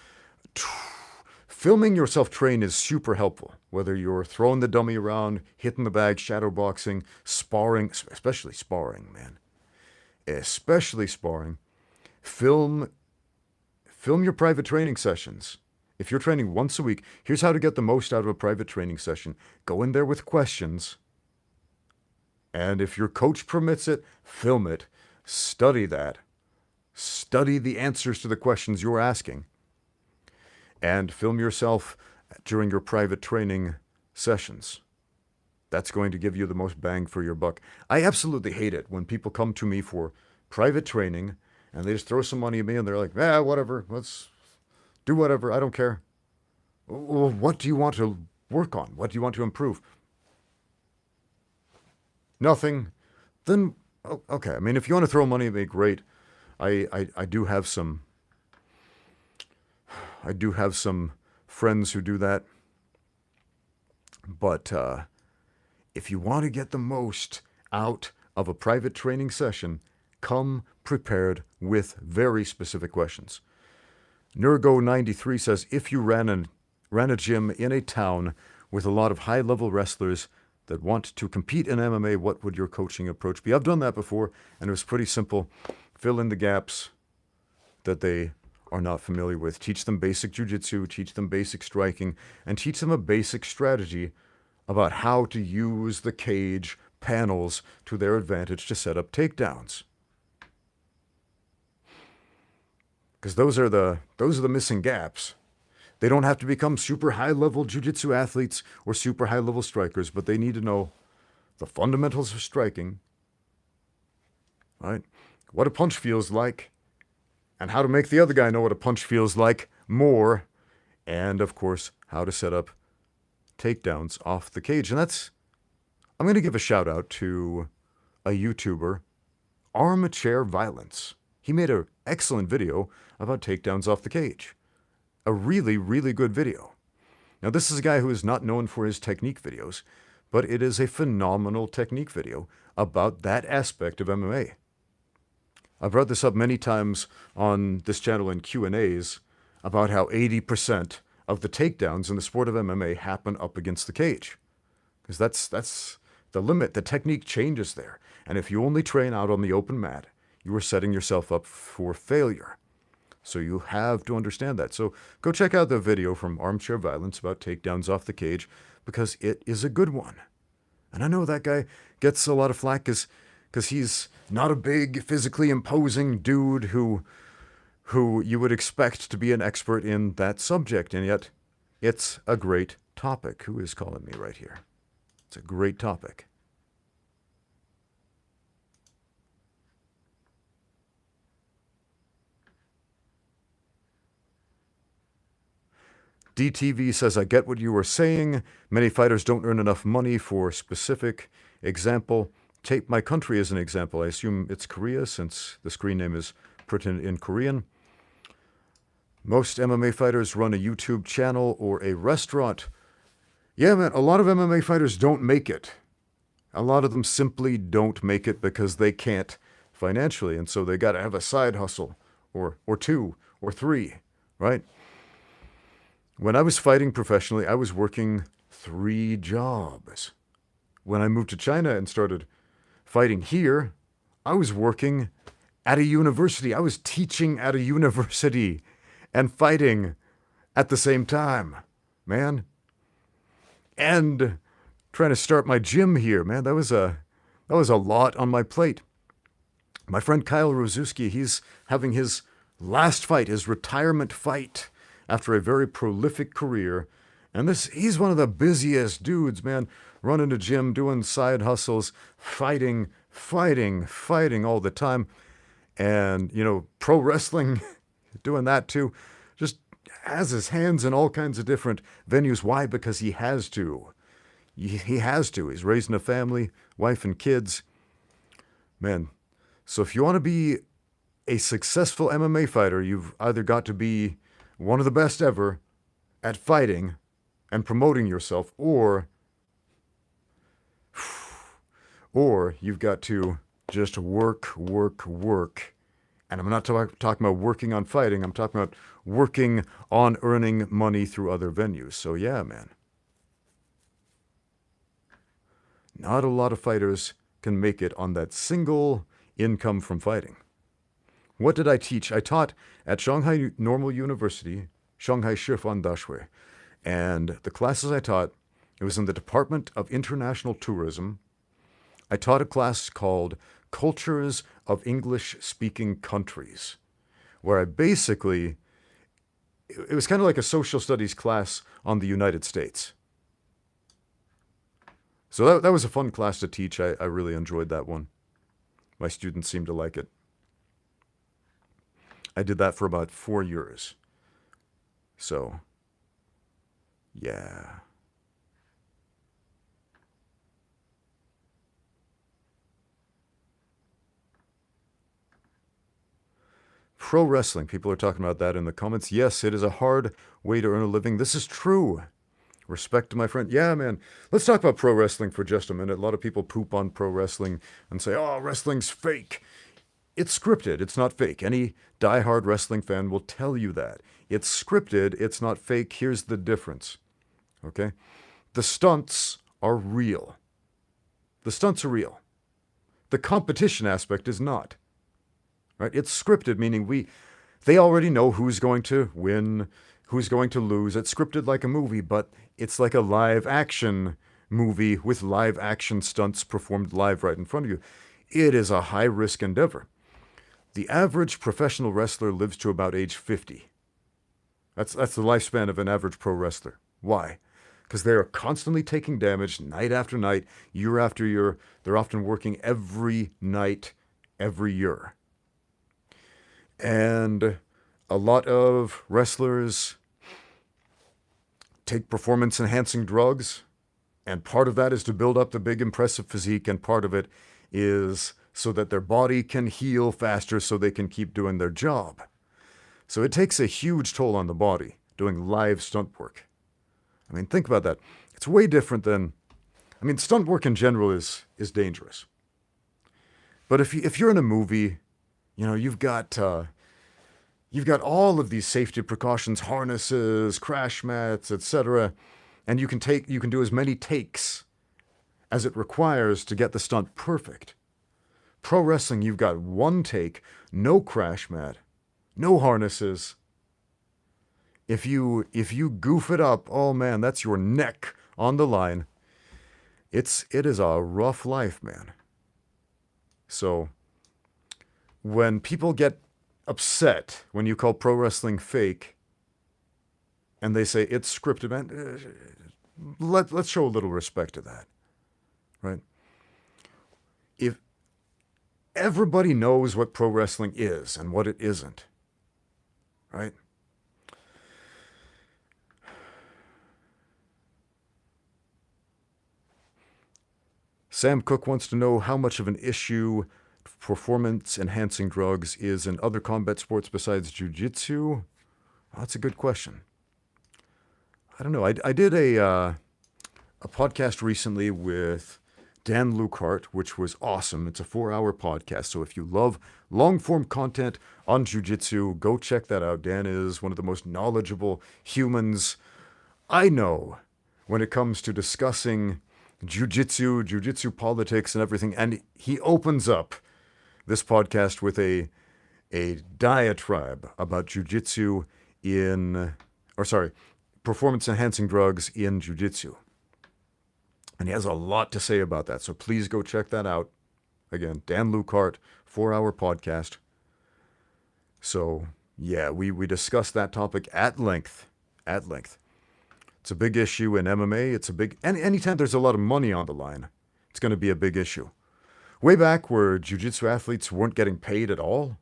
Filming yourself train is super helpful. Whether you're throwing the dummy around, hitting the bag, shadow boxing, sparring, especially sparring, man. Especially sparring. Film your private training sessions. If you're training once a week, here's how to get the most out of a private training session. Go in there with questions. And if your coach permits it, film it. Study that. Study the answers to the questions you're asking. And film yourself during your private training sessions. That's going to give you the most bang for your buck. I absolutely hate it when people come to me for private training and they just throw some money at me and they're like, whatever, let's do whatever, I don't care. Well, what do you want to work on? What do you want to improve? Nothing. Then, okay, I mean, if you want to throw money at me, great. I do have some friends who do that. But if you want to get the most out of a private training session, come prepared with very specific questions. Nurgo93 says, if you ran a gym in a town with a lot of high-level wrestlers that want to compete in MMA, what would your coaching approach be? I've done that before, and it was pretty simple. Fill in the gaps that they are not familiar with. Teach them basic jiu-jitsu, teach them basic striking, and teach them a basic strategy about how to use the cage panels to their advantage to set up takedowns. Because those are the missing gaps. They don't have to become super high-level jiu-jitsu athletes or super high-level strikers, but they need to know the fundamentals of striking, right? What a punch feels like, and how to make the other guy know what a punch feels like more, and of course, how to set up takedowns off the cage. And I'm going to give a shout out to a YouTuber, Armchair Violence. He made an excellent video about takedowns off the cage. A really, really good video. Now, this is a guy who is not known for his technique videos, but it is a phenomenal technique video about that aspect of MMA. I've brought this up many times on this channel in Q&As about how 80% of the takedowns in the sport of MMA happen up against the cage. Because that's the limit. The technique changes there. And if you only train out on the open mat, you are setting yourself up for failure. So you have to understand that. So go check out the video from Armchair Violence about takedowns off the cage, because it is a good one. And I know that guy gets a lot of flack because he's not a big, physically imposing dude who you would expect to be an expert in that subject, and yet it's a great topic. Who is calling me right here? It's a great topic. DTV says, I get what you were saying. Many fighters don't earn enough money for specific example. Take my country as an example. I assume it's Korea, since the screen name is written in Korean. Most MMA fighters run a YouTube channel or a restaurant. Yeah, man, a lot of MMA fighters don't make it. A lot of them simply don't make it because they can't financially, and so they got to have a side hustle or two or three, right? When I was fighting professionally, I was working 3 jobs. When I moved to China and started fighting here, I was working at a university. I was teaching at a university and fighting at the same time, man. And trying to start my gym here, man. That was a lot on my plate. My friend Kyle Rozuski, he's having his last fight, his retirement fight, after a very prolific career. And he's one of the busiest dudes, man, running a gym, doing side hustles, fighting all the time. And, pro wrestling, doing that too. Just has his hands in all kinds of different venues. Why? Because he has to. He has to. He's raising a family, wife and kids. Man, so if you want to be a successful MMA fighter, you've either got to be one of the best ever at fighting and promoting yourself, or you've got to just work And I'm not talking about working on fighting. I'm talking about working on earning money through other venues. So yeah, man. Not a lot of fighters can make it on that single income from fighting. What did I teach? I taught at Shanghai Normal University, Shanghai Shifan Dashui. And the classes I taught, it was in the Department of International Tourism. I taught a class called Cultures of English-Speaking Countries, where I basically, it was kind of like a social studies class on the United States. So that was a fun class to teach. I really enjoyed that one. My students seemed to like it. I did that for about 4 years. So, yeah. Pro wrestling. People are talking about that in the comments. Yes, it is a hard way to earn a living. This is true. Respect to my friend. Yeah, man. Let's talk about pro wrestling for just a minute. A lot of people poop on pro wrestling and say, oh, wrestling's fake. It's scripted. It's not fake. Any diehard wrestling fan will tell you that. It's scripted. It's not fake. Here's the difference. Okay? The stunts are real. The stunts are real. The competition aspect is not. Right? It's scripted, meaning they already know who's going to win, who's going to lose. It's scripted like a movie, but it's like a live action movie with live action stunts performed live right in front of you. It is a high risk endeavor. The average professional wrestler lives to about age 50. That's the lifespan of an average pro wrestler. Why? Because they're constantly taking damage night after night, year after year. They're often working every night, every year. And a lot of wrestlers take performance-enhancing drugs, and part of that is to build up the big, impressive physique, and part of it is so that their body can heal faster so they can keep doing their job. So it takes a huge toll on the body doing live stunt work. I mean, think about that. It's way different than... I mean, stunt work in general is dangerous. But if you're in a movie... You know, you've got all of these safety precautions, harnesses, crash mats, etc., and you can do as many takes as it requires to get the stunt perfect. Pro wrestling, you've got one take, no crash mat, no harnesses. If you goof it up, oh man, that's your neck on the line. It is a rough life, man. So when people get upset when you call pro wrestling fake and they say it's scripted, man, let's show a little respect to that, right? If everybody knows what pro wrestling is and what it isn't, right? Sam Cook wants to know how much of an issue performance-enhancing drugs is in other combat sports besides jiu-jitsu? That's a good question. I don't know. I did a podcast recently with Dan Lukehart, which was awesome. It's a 4-hour podcast. So if you love long-form content on jiu-jitsu, go check that out. Dan is one of the most knowledgeable humans I know when it comes to discussing jiu-jitsu politics and everything. And he opens up this podcast with a diatribe about jiu-jitsu performance-enhancing drugs in jiu-jitsu. And he has a lot to say about that, so please go check that out. Again, Dan Lukehart, 4-hour podcast. So, yeah, we discussed that topic at length. At length. It's a big issue in MMA. It's a big... Anytime there's a lot of money on the line, it's going to be a big issue. Way back where jiu-jitsu athletes weren't getting paid at all,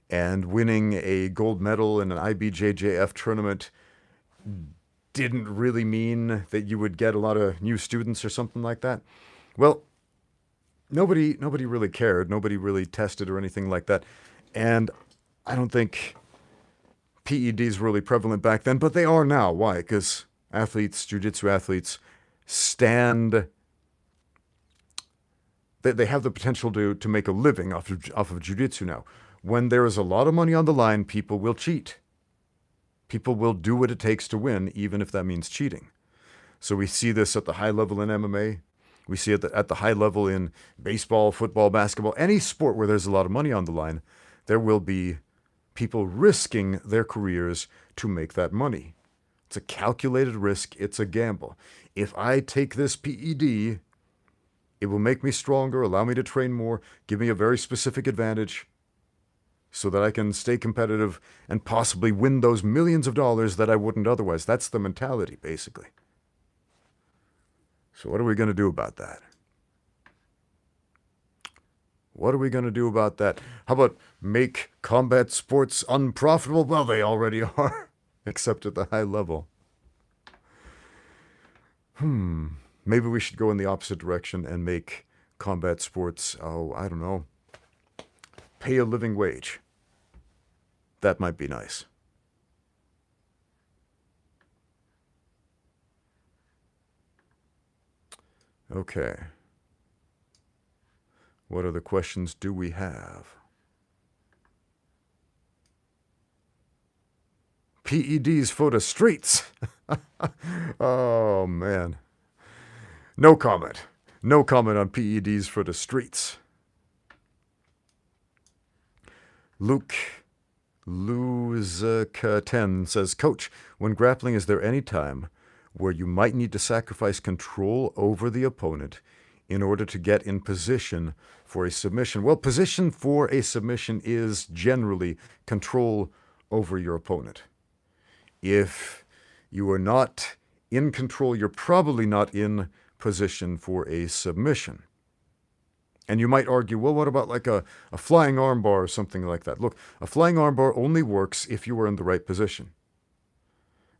and winning a gold medal in an IBJJF tournament didn't really mean that you would get a lot of new students or something like that. Well, nobody really cared. Nobody really tested or anything like that. And I don't think PEDs were really prevalent back then, but they are now. Why? Because jiu-jitsu athletes stand... They have the potential to make a living off of jiu-jitsu now. When there is a lot of money on the line, people will cheat. People will do what it takes to win, even if that means cheating. So we see this at the high level in MMA. We see it at the high level in baseball, football, basketball, any sport where there's a lot of money on the line. There will be people risking their careers to make that money. It's a calculated risk. It's a gamble. If I take this PED, it will make me stronger, allow me to train more, give me a very specific advantage so that I can stay competitive and possibly win those millions of dollars that I wouldn't otherwise. That's the mentality, basically. So what are we going to do about that? What are we going to do about that? How about make combat sports unprofitable? Well, they already are, except at the high level. Maybe we should go in the opposite direction and make combat sports, I don't know, pay a living wage. That might be nice. Okay. What other questions do we have? PEDs for the streets. Oh, man. No comment. No comment on PEDs for the streets. Luke Luzaka10 says, Coach, when grappling, is there any time where you might need to sacrifice control over the opponent in order to get in position for a submission? Well, position for a submission is generally control over your opponent. If you are not in control, you're probably not in position for a submission. And you might argue, well, what about like a flying armbar or something like that? Look, a flying armbar only works if you are in the right position.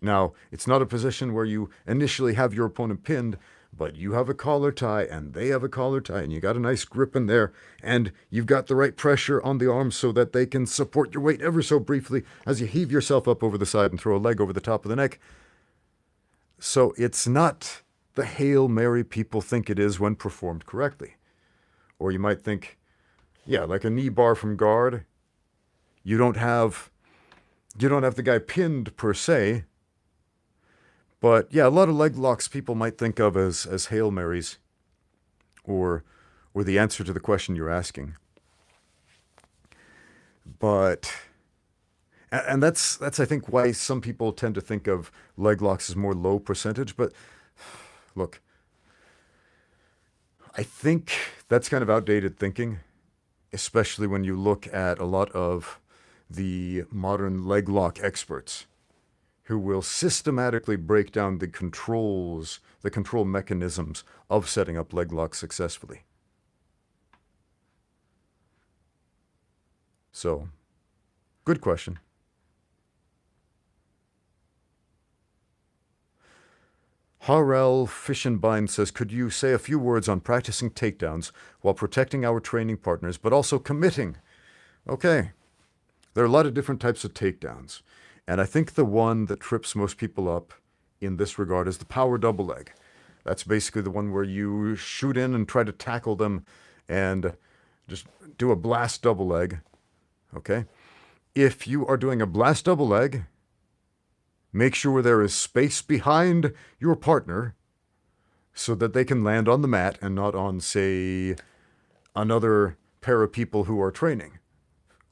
Now, it's not a position where you initially have your opponent pinned, but you have a collar tie and they have a collar tie and you got a nice grip in there and you've got the right pressure on the arms so that they can support your weight ever so briefly as you heave yourself up over the side and throw a leg over the top of the neck. So it's not the Hail Mary people think it is when performed correctly. Or you might think, yeah, like a knee bar from guard. You don't have the guy pinned per se. But yeah, a lot of leg locks people might think of as Hail Marys or the answer to the question you're asking. But and that's I think why some people tend to think of leg locks as more low percentage, but look, I think that's kind of outdated thinking, especially when you look at a lot of the modern leg lock experts who will systematically break down the controls, the control mechanisms of setting up leg locks successfully. So, good question. Harel Fishenbein says, could you say a few words on practicing takedowns while protecting our training partners, but also committing? Okay. There are a lot of different types of takedowns. And I think the one that trips most people up in this regard is the power double leg. That's basically the one where you shoot in and try to tackle them and just do a blast double leg. Okay? If you are doing a blast double leg, make sure there is space behind your partner so that they can land on the mat and not on, say, another pair of people who are training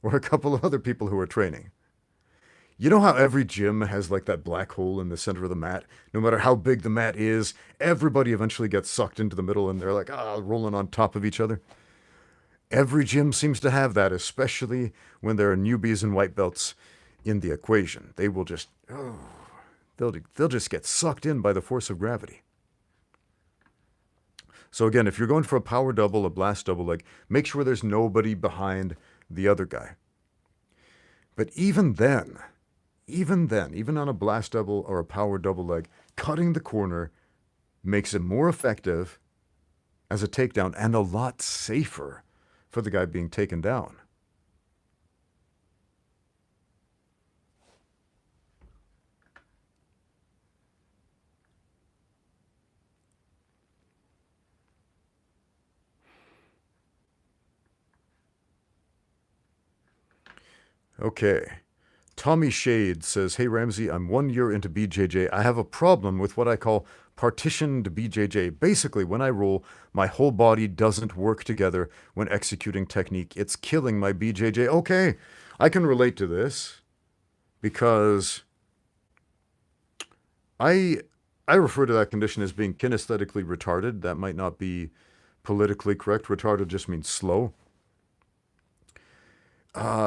or a couple of other people who are training. You know how every gym has like that black hole in the center of the mat? No matter how big the mat is, everybody eventually gets sucked into the middle and they're like, rolling on top of each other. Every gym seems to have that, especially when there are newbies and white belts in the equation. They will just, they'll just get sucked in by the force of gravity. So again, if you're going for a power double, a blast double leg, make sure there's nobody behind the other guy. But even on a blast double or a power double leg, cutting the corner makes it more effective as a takedown and a lot safer for the guy being taken down. Okay. Tommy Shade says, "Hey Ramsey, I'm 1 year into BJJ. I have a problem with what I call partitioned BJJ. Basically, when I roll, my whole body doesn't work together when executing technique. It's killing my BJJ." Okay, I can relate to this because I I refer to that condition as being kinesthetically retarded. That might not be politically correct. Retarded just means slow.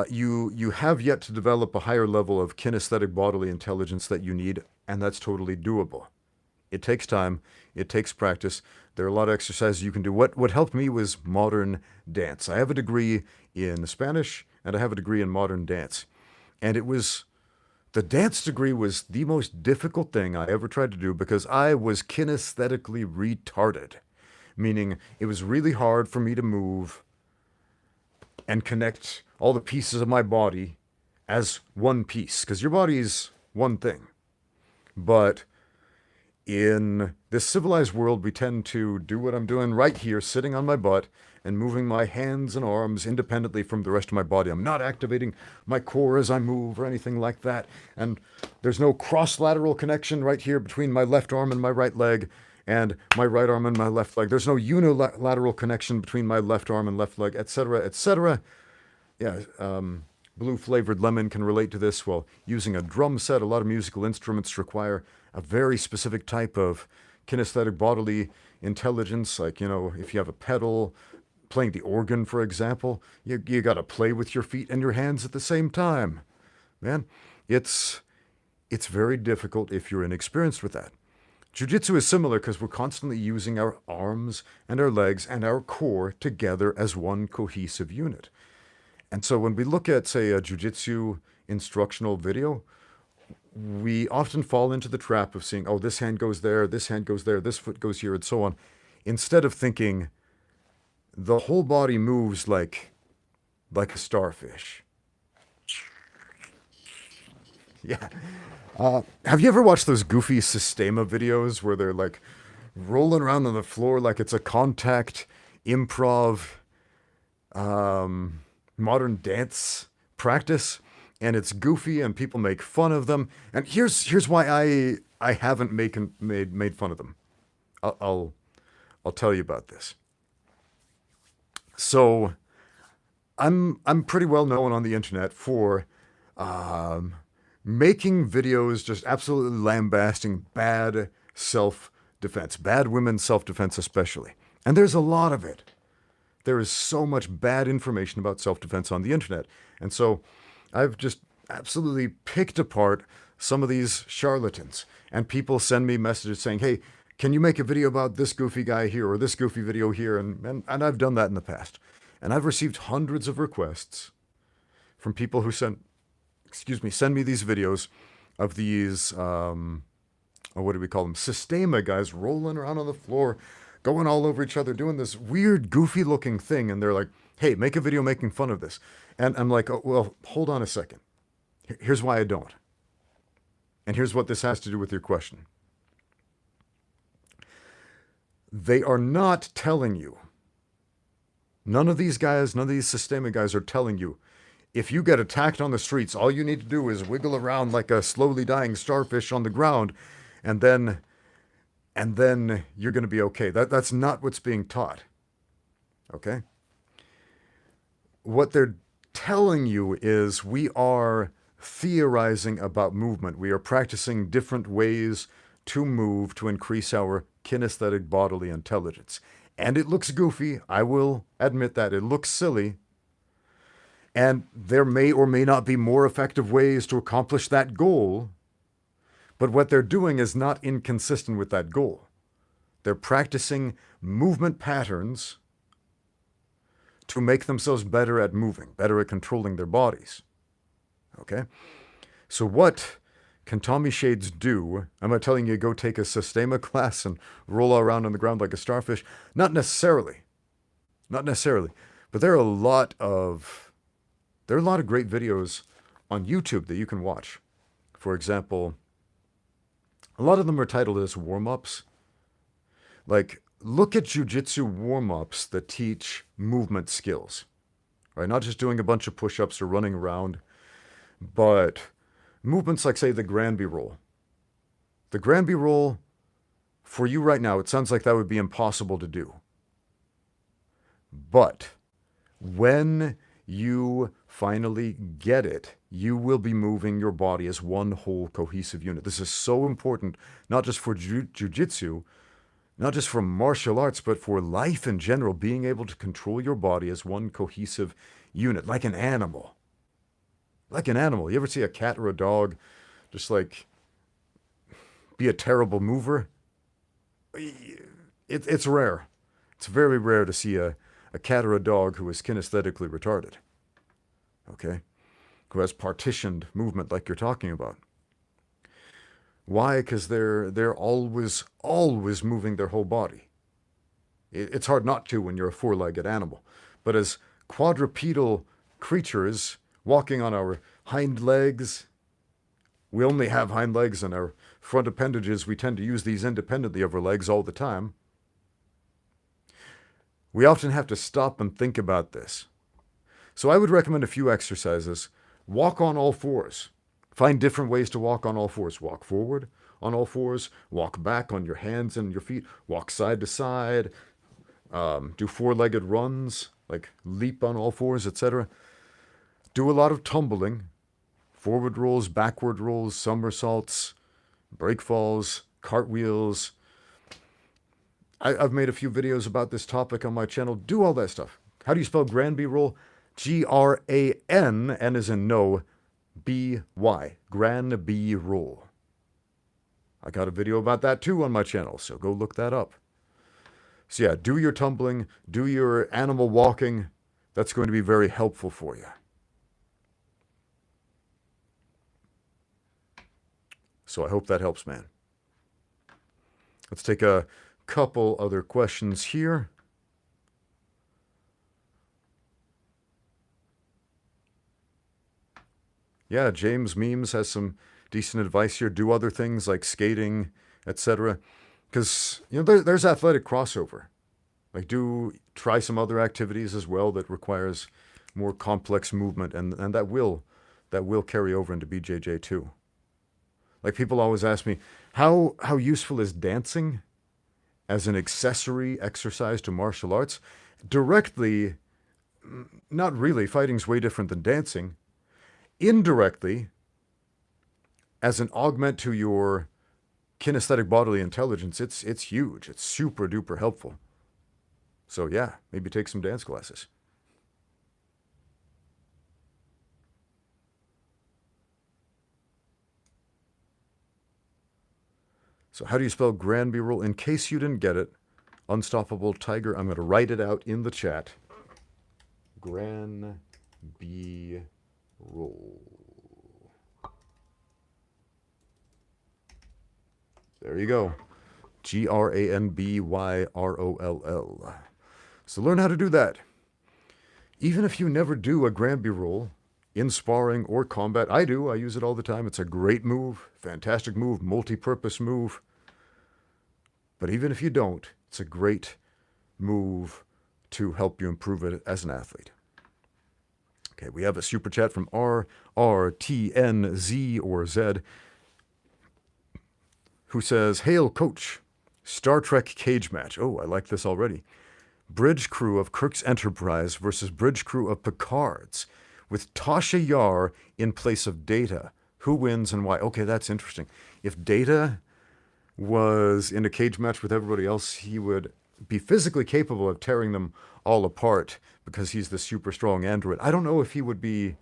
You have yet to develop a higher level of kinesthetic bodily intelligence that you need, and that's totally doable. It takes time. It takes practice. There are a lot of exercises you can do. What helped me was modern dance. I have a degree in Spanish and I have a degree in modern dance, and it was the dance degree was the most difficult thing I ever tried to do because I was kinesthetically retarded, meaning it was really hard for me to move and connect all the pieces of my body as one piece, because your body is one thing. But in this civilized world, we tend to do what I'm doing right here, sitting on my butt and moving my hands and arms independently from the rest of my body. I'm not activating my core as I move or anything like that. And there's no cross-lateral connection right here between my left arm and my right leg and my right arm and my left leg. There's no unilateral connection between my left arm and left leg, etc., etc. Yeah, Blue Flavored Lemon can relate to this. Well, using a drum set, a lot of musical instruments require a very specific type of kinesthetic bodily intelligence. Like, if you have a pedal, playing the organ, for example, you got to play with your feet and your hands at the same time. Man, it's very difficult if you're inexperienced with that. Jiu-Jitsu is similar because we're constantly using our arms and our legs and our core together as one cohesive unit. And so when we look at, say, a Jiu-Jitsu instructional video, we often fall into the trap of seeing, oh, this hand goes there, this hand goes there, this foot goes here, and so on, instead of thinking the whole body moves like a starfish. Yeah. Have you ever watched those goofy Systema videos where they're like rolling around on the floor like it's a contact improv modern dance practice, and it's goofy and people make fun of them? And here's why I haven't made fun of them. I'll tell you about this. So I'm pretty well known on the internet for making videos just absolutely lambasting bad self-defense, bad women's self-defense especially. And there's a lot of it. There is so much bad information about self-defense on the internet. And so I've just absolutely picked apart some of these charlatans. And people send me messages saying, hey, can you make a video about this goofy guy here or this goofy video here? And I've done that in the past. And I've received hundreds of requests from people who send me these videos of these, what do we call them? Systema guys rolling around on the floor, going all over each other, doing this weird, goofy looking thing. And they're like, hey, make a video making fun of this. And I'm like, oh, well, hold on a second. Here's why I don't. And here's what this has to do with your question. They are not telling you. None of these Systema guys are telling you, if you get attacked on the streets, all you need to do is wiggle around like a slowly dying starfish on the ground, and then you're going to be okay. That's not what's being taught. Okay? What they're telling you is we are theorizing about movement. We are practicing different ways to move to increase our kinesthetic bodily intelligence. And it looks goofy. I will admit that. It looks silly. And there may or may not be more effective ways to accomplish that goal. But what they're doing is not inconsistent with that goal. They're practicing movement patterns to make themselves better at moving, better at controlling their bodies. Okay? So what can Tommy Shades do? I'm not telling you go take a Systema class and roll around on the ground like a starfish. Not necessarily. Not necessarily. But there are a lot of great videos on YouTube that you can watch. For example, a lot of them are titled as warm-ups. Like, look at jiu-jitsu warm-ups that teach movement skills. Right? Not just doing a bunch of push-ups or running around. But movements like, say, the Granby roll. The Granby roll, for you right now, it sounds like that would be impossible to do. But when you finally get it, you will be moving your body as one whole cohesive unit. This is so important, not just for jiu-jitsu, not just for martial arts, but for life in general, being able to control your body as one cohesive unit, like an animal. Like an animal. You ever see a cat or a dog just like be a terrible mover? It's rare. It's very rare to see a cat or a dog who is kinesthetically retarded. Okay? Who has partitioned movement like you're talking about. Why? Because they're always moving their whole body. It's hard not to when you're a four-legged animal. But as quadrupedal creatures walking on our hind legs, we only have hind legs and our front appendages. We tend to use these independently of our legs all the time. We often have to stop and think about this. So I would recommend a few exercises. Walk on all fours. Find different ways to walk on all fours. Walk forward on all fours. Walk back on your hands and your feet. Walk side to side. Do four-legged runs, like leap on all fours, etc. Do a lot of tumbling. Forward rolls, backward rolls, somersaults, break falls, cartwheels. I've made a few videos about this topic on my channel. Do all that stuff. How do you spell Granby roll? G-R-A-N, N as in no, B-Y, Granby roll. I got a video about that too on my channel, so go look that up. So yeah, do your tumbling, do your animal walking. That's going to be very helpful for you. So I hope that helps, man. Let's take a couple other questions here. Yeah, James Memes has some decent advice here. Do other things like skating, etc. Because, you know, there's athletic crossover. Like, try some other activities as well that requires more complex movement, and that will carry over into BJJ too. Like, people always ask me, how useful is dancing as an accessory exercise to martial arts? Directly, not really. Fighting's way different than dancing. Indirectly, as an augment to your kinesthetic bodily intelligence, it's huge. It's super duper helpful. So yeah, maybe take some dance classes. So how do you spell Granby roll? In case you didn't get it, Unstoppable Tiger, I'm going to write it out in the chat. Granby roll. There you go. Granbyroll. So learn how to do that. Even if you never do a Granby roll in sparring or combat, I do. I use it all the time. It's a great move, fantastic move, multi-purpose move. But even if you don't, it's a great move to help you improve it as an athlete. Okay, we have a super chat from RRTNZ or Z, who says, "Hail, Coach. Star Trek cage match." Oh, I like this already. Bridge crew of Kirk's Enterprise versus bridge crew of Picard's, with Tasha Yar in place of Data. Who wins and why? Okay, that's interesting. If Data was in a cage match with everybody else, he would be physically capable of tearing them all apart because he's the super strong android. I don't know if he would be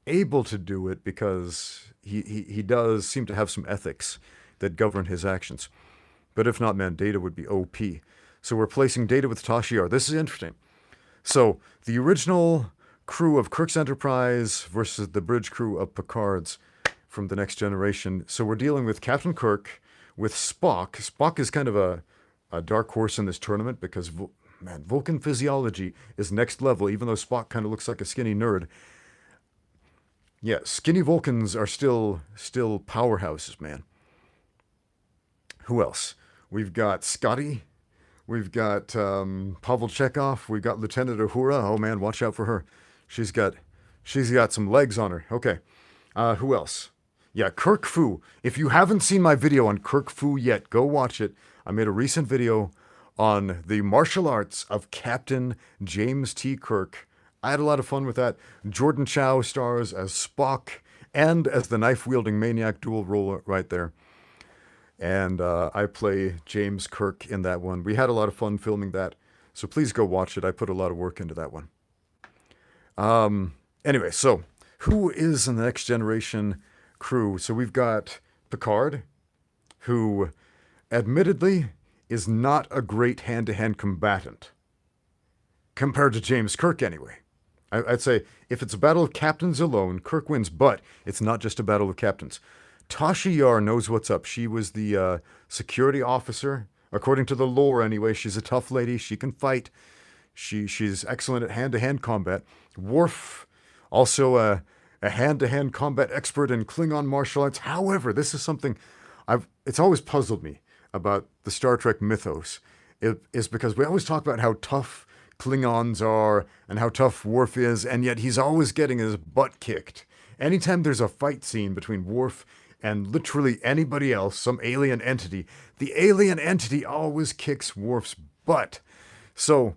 able to do it because he does seem to have some ethics that govern his actions. But if not, man, Data would be OP. So we're placing Data with Tasha Yar. This is interesting. So the original crew of Kirk's Enterprise versus the bridge crew of Picard's from the Next Generation. So we're dealing with Captain Kirk with Spock. Spock is kind of a dark horse in this tournament because, man, Vulcan physiology is next level, even though Spock kind of looks like a skinny nerd. Yeah, skinny Vulcans are still powerhouses, man. Who else? We've got Scotty. We've got Pavel Chekhov. We've got Lieutenant Uhura. Oh man, watch out for her. She's got some legs on her. Okay. Who else? Yeah, Kirk Fu. If you haven't seen my video on Kirk Fu yet, go watch it. I made a recent video on the martial arts of Captain James T. Kirk. I had a lot of fun with that. Jordan Chow stars as Spock and as the knife-wielding maniac, dual role right there. And I play James Kirk in that one. We had a lot of fun filming that, so please go watch it. I put a lot of work into that one. Anyway, so who is in the Next Generation crew? So we've got Picard, who admittedly is not a great hand-to-hand combatant. Compared to James Kirk, anyway. I'd say if it's a battle of captains alone, Kirk wins, but it's not just a battle of captains. Tasha Yar knows what's up. She was the security officer. According to the lore, anyway, she's a tough lady. She can fight. She's excellent at hand-to-hand combat. Worf, also a hand-to-hand combat expert in Klingon martial arts. However, this is something it's always puzzled me about the Star Trek mythos. It is because we always talk about how tough Klingons are and how tough Worf is, and yet he's always getting his butt kicked. Anytime there's a fight scene between Worf and literally anybody else, some alien entity, the alien entity always kicks Worf's butt. So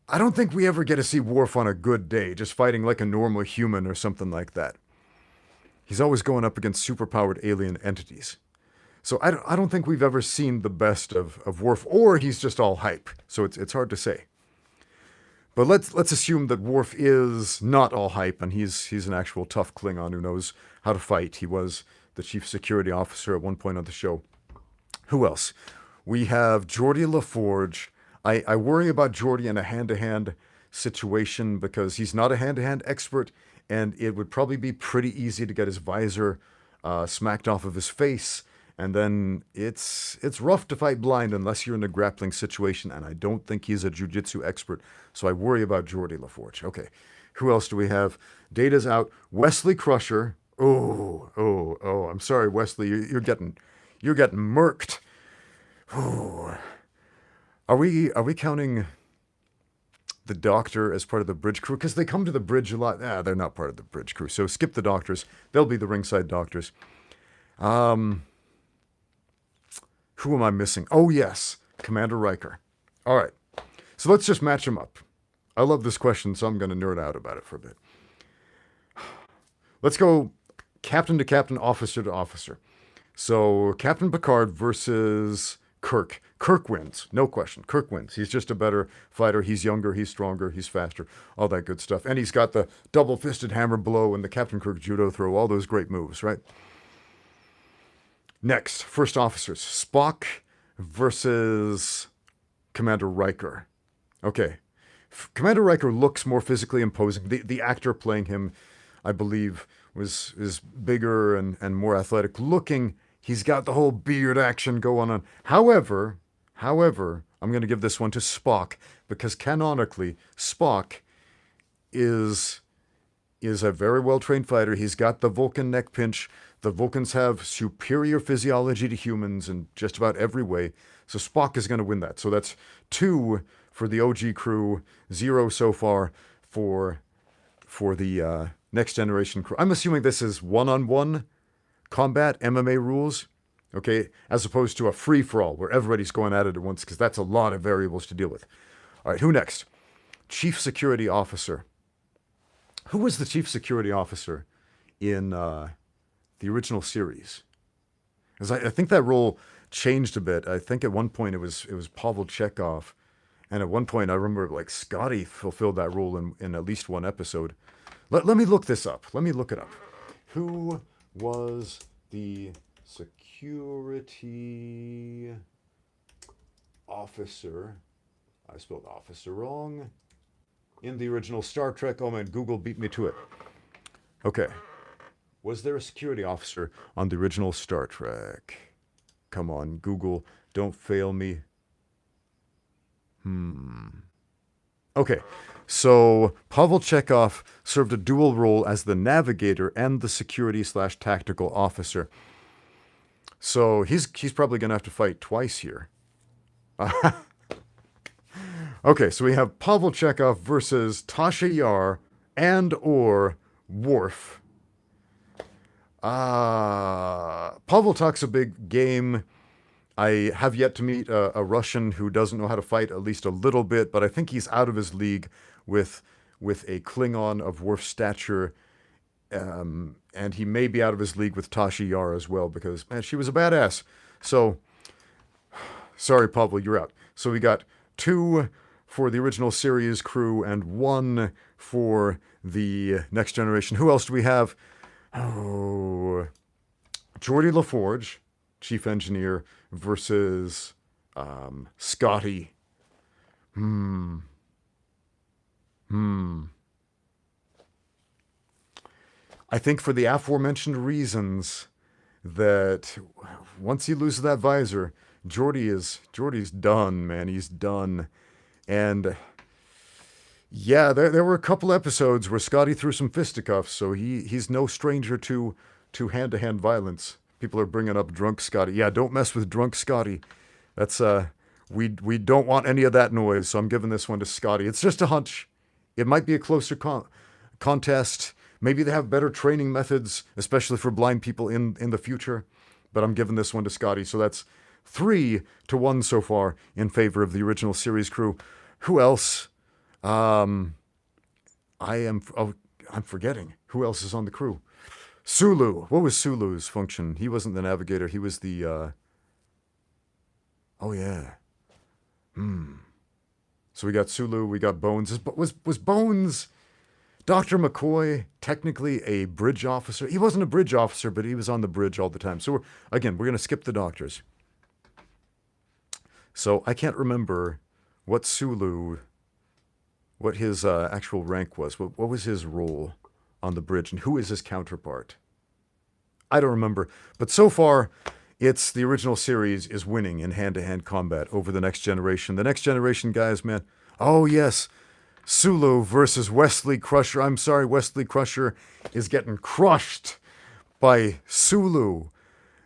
I don't think we ever get to see Worf on a good day, just fighting like a normal human or something like that. He's always going up against superpowered alien entities. So I don't think we've ever seen the best of Worf, or he's just all hype. So it's hard to say. But let's assume that Worf is not all hype, and he's an actual tough Klingon who knows how to fight. He was the chief security officer at one point on the show. Who else? We have Geordi LaForge. I worry about Geordi in a hand-to-hand situation because he's not a hand-to-hand expert, and it would probably be pretty easy to get his visor smacked off of his face. And then it's rough to fight blind unless you're in a grappling situation, and I don't think he's a jiu-jitsu expert, so I worry about Geordi LaForge. Okay, who else do we have? Data's out. Wesley Crusher. Oh, I'm sorry, Wesley, you're getting murked. Oh. Are we counting the doctor as part of the bridge crew? Because they come to the bridge a lot. They're not part of the bridge crew, so skip the doctors. They'll be the ringside doctors. Who am I missing? Oh, yes, Commander Riker. All right, so let's just match them up. I love this question, so I'm going to nerd out about it for a bit. Let's go captain to captain, officer to officer. So Captain Picard versus Kirk. Kirk wins, no question. Kirk wins. He's just a better fighter. He's younger, he's stronger, he's faster, all that good stuff. And he's got the double-fisted hammer blow and the Captain Kirk judo throw, all those great moves, right? Next, first officers. Spock versus Commander Riker. Okay. Commander Riker looks more physically imposing. The actor playing him, I believe, is bigger and more athletic looking. He's got the whole beard action going on. However, I'm going to give this one to Spock because canonically, Spock is a very well-trained fighter. He's got the Vulcan neck pinch. The Vulcans have superior physiology to humans in just about every way. So Spock is going to win that. So that's 2 for the OG crew, 0 so far for the Next Generation crew. I'm assuming this is one-on-one combat, MMA rules, okay, as opposed to a free-for-all where everybody's going at it at once, because that's a lot of variables to deal with. All right, who next? Chief Security Officer. Who was the Chief Security Officer in the original series? Because I think that role changed a bit. I think at one point it was Pavel Chekhov, and at one point I remember like Scotty fulfilled that role in at least one episode. Let me look this up. Let me look it up. Who was the security officer? I spelled officer wrong. In the original Star Trek. Oh man, Google beat me to it. Okay. Was there a security officer on the original Star Trek? Come on, Google, don't fail me. Okay, so Pavel Chekhov served a dual role as the navigator and the security/tactical officer. So he's probably going to have to fight twice here. Okay, so we have Pavel Chekhov versus Tasha Yar and or Worf. Pavel talks a big game. I have yet to meet a Russian who doesn't know how to fight at least a little bit, but I think he's out of his league with a Klingon of Worf's stature, and he may be out of his league with Tasha Yar as well because man, she was a badass. So sorry, Pavel, you're out. So we got 2 for the original series crew and 1 for the next generation. Who else do we have? Oh, Geordie LaForge, chief engineer, versus Scotty. Hmm. Hmm. I think for the aforementioned reasons that once he loses that visor, Geordie's done, man. He's done. And yeah, there were a couple episodes where Scotty threw some fisticuffs, so he's no stranger to hand-to-hand violence. People are bringing up drunk Scotty. Yeah, don't mess with drunk Scotty. That's we don't want any of that noise. So I'm giving this one to Scotty. It's just a hunch. It might be a closer contest. Maybe they have better training methods, especially for blind people in the future. But I'm giving this one to Scotty. So that's 3-1 so far in favor of the original series crew. Who else? I'm forgetting. Who else is on the crew? Sulu. What was Sulu's function? He wasn't the navigator. He was the. Oh yeah. So we got Sulu. We got Bones. Was Bones Dr. McCoy technically a bridge officer? He wasn't a bridge officer, but he was on the bridge all the time. So we're going to skip the doctors. So I can't remember what Sulu, what his actual rank was. What was his role on the bridge, and who is his counterpart? I don't remember. But so far, it's the original series is winning in hand-to-hand combat over the next generation. The next generation, guys, man. Oh, yes. Sulu versus Wesley Crusher. I'm sorry, Wesley Crusher is getting crushed by Sulu.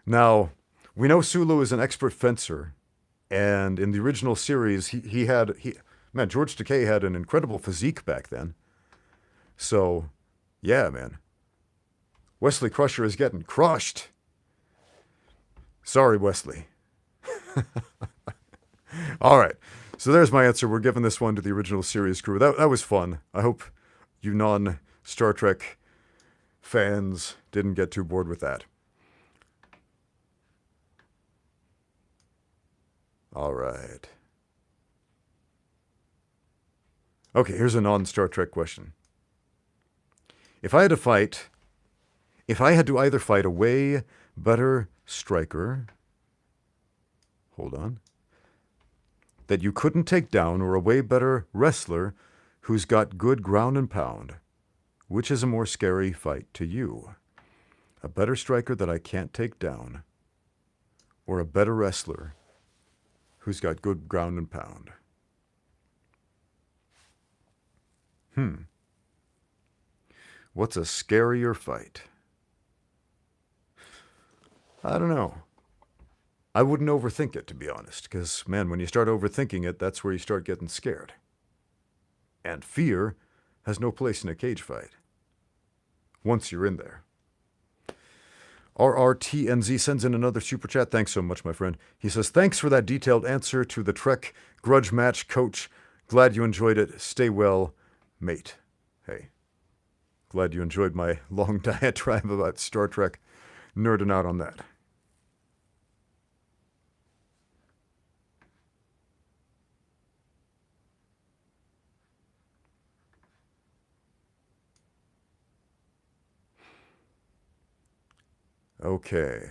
Now, we know Sulu is an expert fencer. And in the original series, man, George Takei had an incredible physique back then. So, yeah, man. Wesley Crusher is getting crushed. Sorry, Wesley. All right. So there's my answer. We're giving this one to the original series crew. That was fun. I hope you non-Star Trek fans didn't get too bored with that. All right. Okay, here's a non-Star Trek question. If I had to either fight a way better striker, hold on, that you couldn't take down, or a way better wrestler who's got good ground and pound, which is a more scary fight to you? A better striker that I can't take down, or a better wrestler who's got good ground and pound? What's a scarier fight? I don't know. I wouldn't overthink it, to be honest, because, man, when you start overthinking it, that's where you start getting scared. And fear has no place in a cage fight once you're in there. RRTNZ sends in another super chat. Thanks so much, my friend. He says, thanks for that detailed answer to the Trek grudge match, coach. Glad you enjoyed it. Stay well, mate. Hey, glad you enjoyed my long diatribe about Star Trek. Nerding out on that. Okay.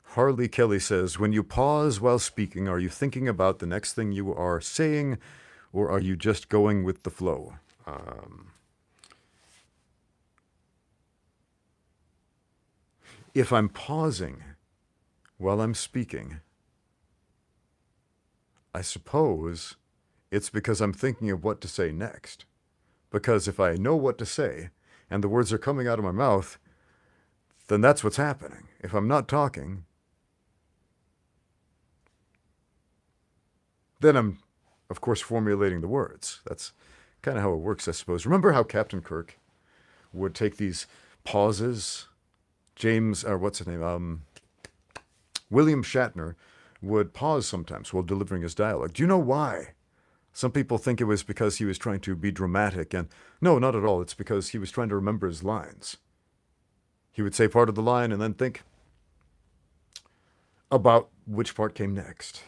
Harley Kelly says, when you pause while speaking, are you thinking about the next thing you are saying, or are you just going with the flow? If I'm pausing while I'm speaking, I suppose it's because I'm thinking of what to say next. Because if I know what to say and the words are coming out of my mouth, then that's what's happening. If I'm not talking, then I'm, of course, formulating the words. That's kind of how it works, I suppose. Remember how Captain Kirk would take these pauses? What's his name? William Shatner would pause sometimes while delivering his dialogue. Do you know why? Some people think it was because he was trying to be dramatic, and no, not at all. It's because he was trying to remember his lines. He would say part of the line and then think about which part came next.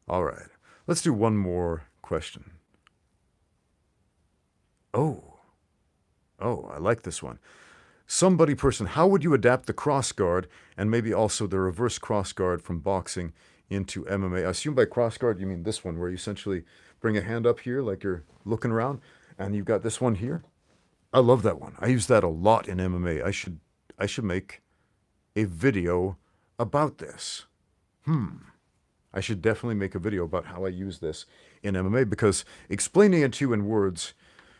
All right, let's do one more question. Oh, I like this one. How would you adapt the cross guard and maybe also the reverse cross guard from boxing into MMA? I assume by cross guard you mean this one, where you essentially bring a hand up here like you're looking around, and you've got this one here. I love that one. I use that a lot in MMA. I should make a video about this. I should definitely make a video about how I use this in MMA, because explaining it to you in words,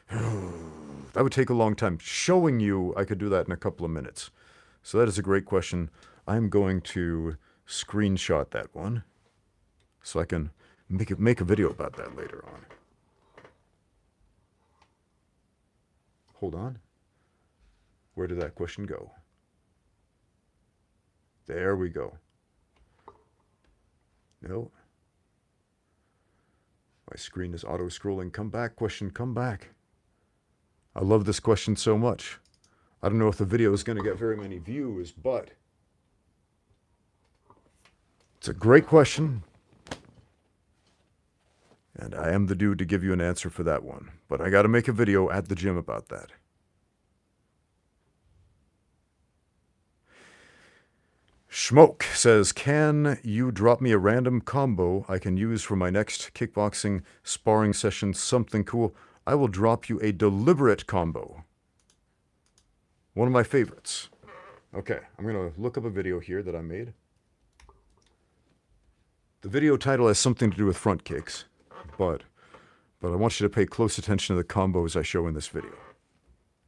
that would take a long time. Showing you, I could do that in a couple of minutes. So that is a great question. I'm going to screenshot that one so I can make a video about that later on. Hold on. Where did that question go? There we go. No. My screen is auto-scrolling. Come back, question, come back. I love this question so much. I don't know if the video is going to get very many views, but it's a great question. And I am the dude to give you an answer for that one. But I got to make a video at the gym about that. Schmoke says, can you drop me a random combo I can use for my next kickboxing sparring session? Something cool. I will drop you a deliberate combo. One of my favorites. Okay, I'm going to look up a video here that I made. The video title has something to do with front kicks, but I want you to pay close attention to the combos I show in this video.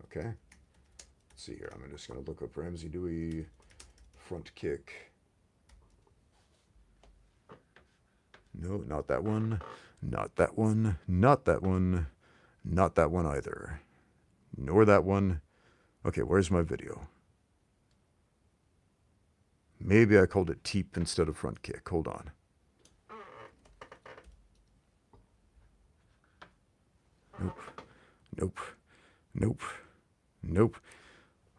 Okay? Let's see here. I'm just going to look up Ramsey Dewey front kick. No, not that one. Not that one. Not that one. Not that one either. Nor that one. Okay, where's my video? Maybe I called it teep instead of front kick. Hold on. Nope. Nope. Nope. Nope.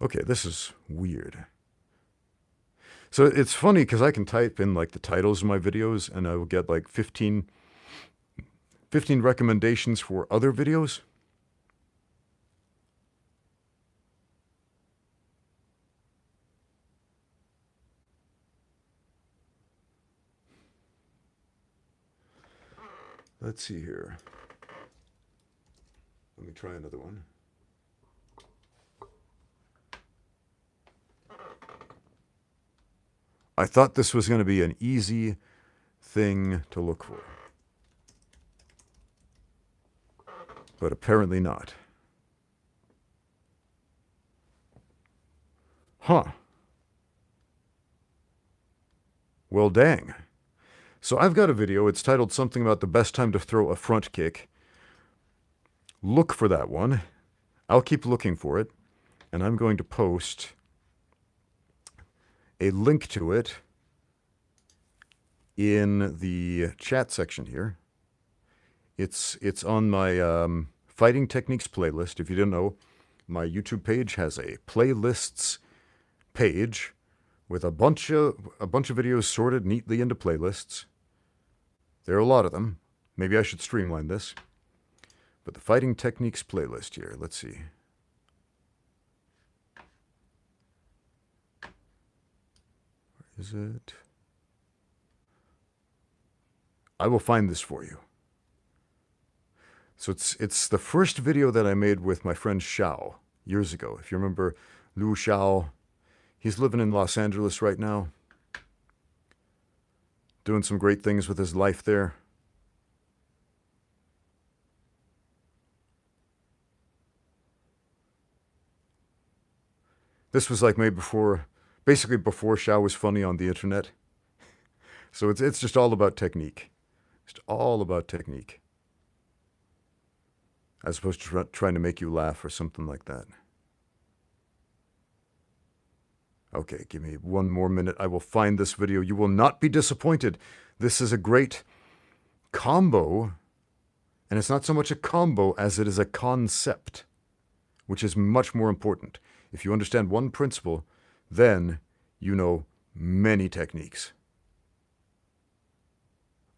Okay, this is weird. So it's funny because I can type in like the titles of my videos and I will get like 15 recommendations for other videos. Let's see here. Let me try another one. I thought this was going to be an easy thing to look for, but apparently not. Huh. Well, dang. So I've got a video. It's titled something about the best time to throw a front kick. Look for that one. I'll keep looking for it, and I'm going to post a link to it in the chat section here. It's on my Fighting Techniques playlist. If you didn't know, my YouTube page has a playlists page with a bunch of videos sorted neatly into playlists. There are a lot of them. Maybe I should streamline this. But the Fighting Techniques playlist here, let's see. Is it? I will find this for you. So it's the first video that I made with my friend Xiao years ago. If you remember Liu Xiao, he's living in Los Angeles right now, doing some great things with his life there. This was like maybe before, basically before Xiao was funny on the internet. So it's just all about technique. It's all about technique. As opposed to trying to make you laugh or something like that. Okay, give me one more minute. I will find this video. You will not be disappointed. This is a great combo, and it's not so much a combo as it is a concept, which is much more important. If you understand one principle, then you know many techniques.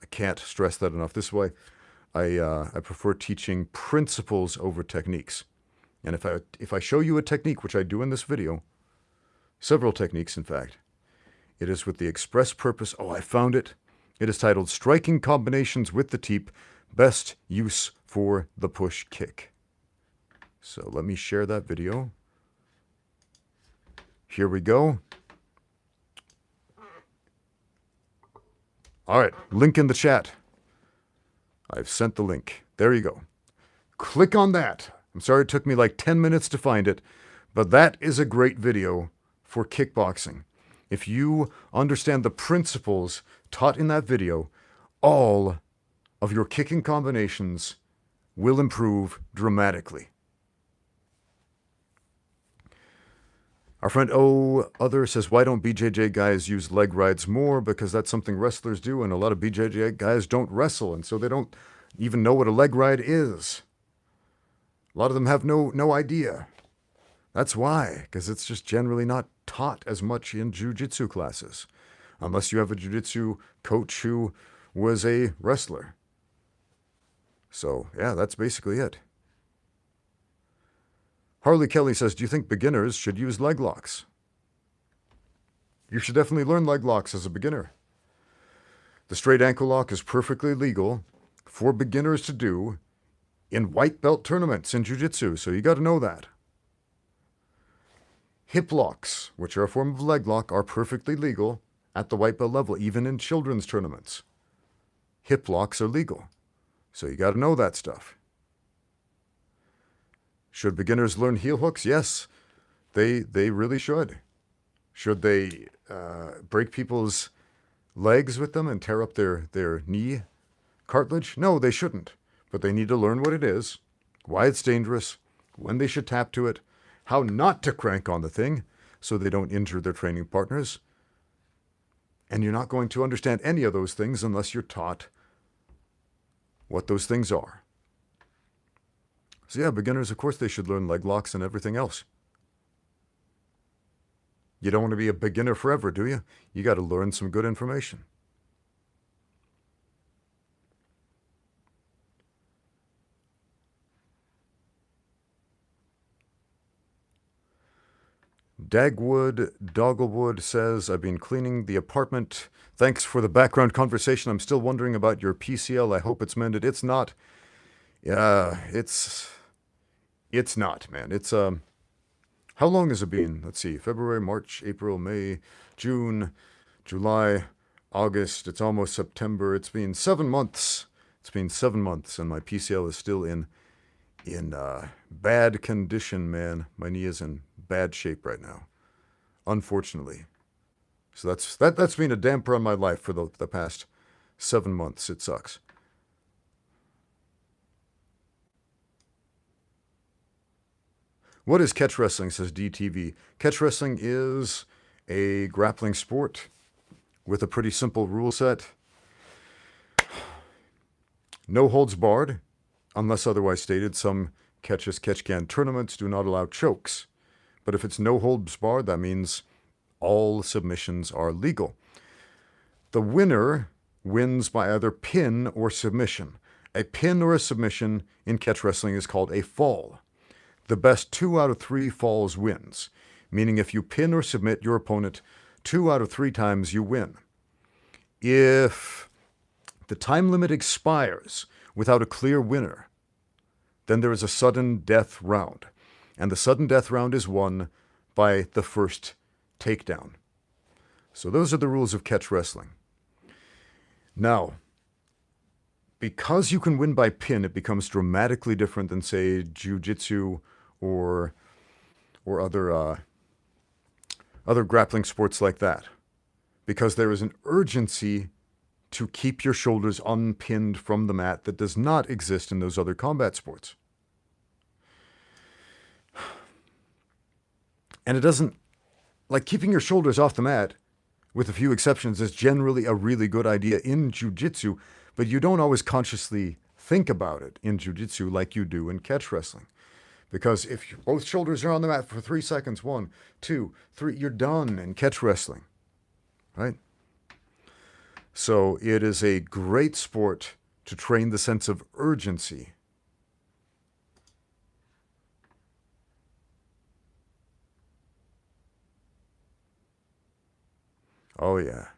I can't stress that enough. This way, I prefer teaching principles over techniques. And if I show you a technique, which I do in this video, several techniques, in fact, it is with the express purpose. Oh, I found it. It is titled Striking Combinations with the Teep, Best Use for the Push Kick. So let me share that video. Here we go. All right, link in the chat. I've sent the link. There you go. Click on that. I'm sorry it took me like 10 minutes to find it, but that is a great video for kickboxing. If you understand the principles taught in that video, all of your kicking combinations will improve dramatically. Our friend Other says, why don't BJJ guys use leg rides more? Because that's something wrestlers do, and a lot of BJJ guys don't wrestle, and so they don't even know what a leg ride is. A lot of them have no idea. That's why, because it's just generally not taught as much in jiu-jitsu classes, unless you have a jiu-jitsu coach who was a wrestler. So, yeah, that's basically it. Harley Kelly says, do you think beginners should use leg locks? You should definitely learn leg locks as a beginner. The straight ankle lock is perfectly legal for beginners to do in white belt tournaments in jiu-jitsu, so you got to know that. Hip locks, which are a form of leg lock, are perfectly legal at the white belt level, even in children's tournaments. Hip locks are legal, so you got to know that stuff. Should beginners learn heel hooks? Yes, they really should. Should they break people's legs with them and tear up their knee cartilage? No, they shouldn't. But they need to learn what it is, why it's dangerous, when they should tap to it, how not to crank on the thing so they don't injure their training partners. And you're not going to understand any of those things unless you're taught what those things are. So yeah, beginners, of course, they should learn leg locks and everything else. You don't want to be a beginner forever, do you? You got to learn some good information. Dogglewood says, I've been cleaning the apartment. Thanks for the background conversation. I'm still wondering about your PCL. I hope it's mended. It's not. Yeah, it's not, man. It's, how long has it been? Let's see, February, March, April, May, June, July, August. It's almost September. It's been 7 months. It's been 7 months, and my PCL is still in bad condition, man. My knee is in bad shape right now, unfortunately. So that's been a damper on my life for the past 7 months. It sucks. What is catch wrestling, says DTV. Catch wrestling is a grappling sport with a pretty simple rule set. No holds barred, unless otherwise stated. Some catch-as-catch-can tournaments do not allow chokes. But if it's no holds barred, that means all submissions are legal. The winner wins by either pin or submission. A pin or a submission in catch wrestling is called a fall. The best 2 out of 3 falls wins, meaning if you pin or submit your opponent 2 out of 3 times, you win. If the time limit expires without a clear winner, then there is a sudden death round, and the sudden death round is won by the first takedown. So those are the rules of catch wrestling. Now, because you can win by pin, it becomes dramatically different than, say, jiu-jitsu or other other grappling sports like that, because there is an urgency to keep your shoulders unpinned from the mat that does not exist in those other combat sports. And it doesn't, like keeping your shoulders off the mat, with a few exceptions, is generally a really good idea in jiu-jitsu, but you don't always consciously think about it in jiu-jitsu like you do in catch wrestling. Because if both shoulders are on the mat for 3 seconds, 1, 2, 3, you're done in catch wrestling, right? So it is a great sport to train the sense of urgency. Oh, yeah.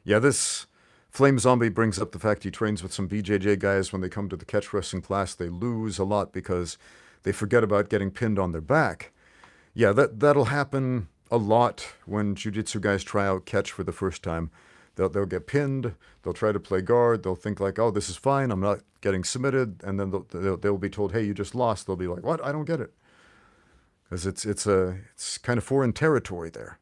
Yeah, this Flame Zombie brings up the fact he trains with some BJJ guys. When they come to the catch wrestling class, they lose a lot because they forget about getting pinned on their back. Yeah, that'll happen a lot when jiu-jitsu guys try out catch for the first time. They'll get pinned, they'll try to play guard, they'll think like, oh, this is fine, I'm not getting submitted, and then they'll be told, hey, you just lost. They'll be like, what? I don't get it. Because it's kind of foreign territory there.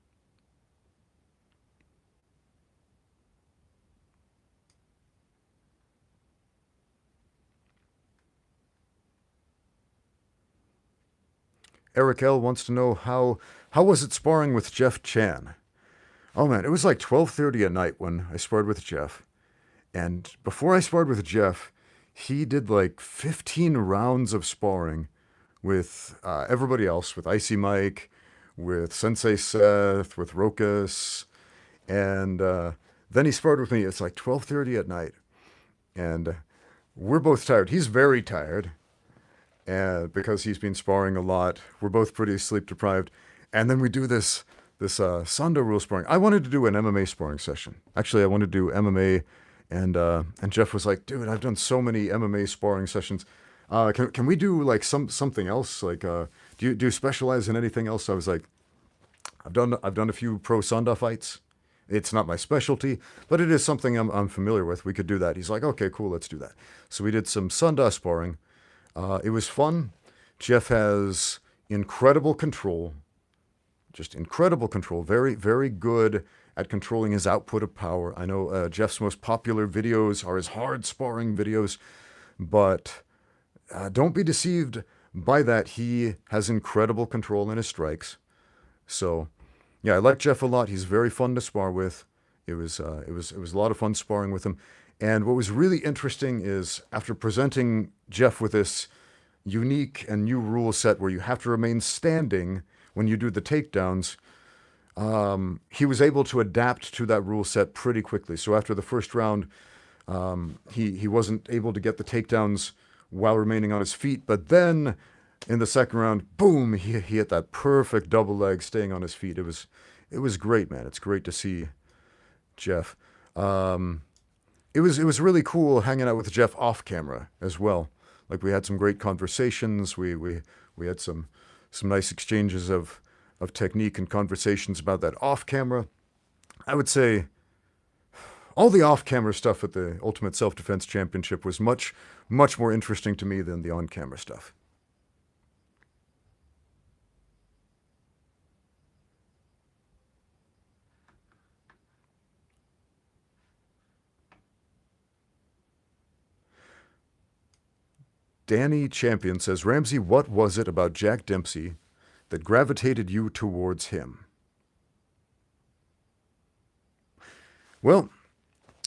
Eric L. wants to know how was it sparring with Jeff Chan? Oh man, it was like 12:30 at night when I sparred with Jeff. And before I sparred with Jeff, he did like 15 rounds of sparring with everybody else, with Icy Mike, with Sensei Seth, with Rokas, and then he sparred with me. It's like 12:30 at night, and we're both tired. He's very tired, and because he's been sparring a lot, we're both pretty sleep deprived. And then we do this Sanda rule sparring. I wanted to do an MMA sparring session. Actually, I wanted to do MMA, and Jeff was like, "Dude, I've done so many MMA sparring sessions. Can we do like something else? Like, do you specialize in anything else?" I was like, "I've done a few pro Sanda fights. It's not my specialty, but it is something I'm familiar with. We could do that." He's like, "Okay, cool, let's do that." So we did some Sanda sparring. It was fun. Jeff has incredible control, just incredible control. Very, very good at controlling his output of power. I know Jeff's most popular videos are his hard sparring videos, but don't be deceived by that. He has incredible control in his strikes. So, yeah, I like Jeff a lot. He's very fun to spar with. It was a lot of fun sparring with him. And what was really interesting is after presenting Jeff with this unique and new rule set where you have to remain standing when you do the takedowns, he was able to adapt to that rule set pretty quickly. So after the first round, he wasn't able to get the takedowns while remaining on his feet. But then in the second round, boom, he hit that perfect double leg staying on his feet. It was great, man. It's great to see Jeff. It was really cool hanging out with Jeff off camera as well. Like we had some great conversations. We had some nice exchanges of technique and conversations about that off camera. I would say all the off camera stuff at the Ultimate Self-Defense Championship was much more interesting to me than the on camera stuff. Danny Champion says, Ramsey, what was it about Jack Dempsey that gravitated you towards him? Well,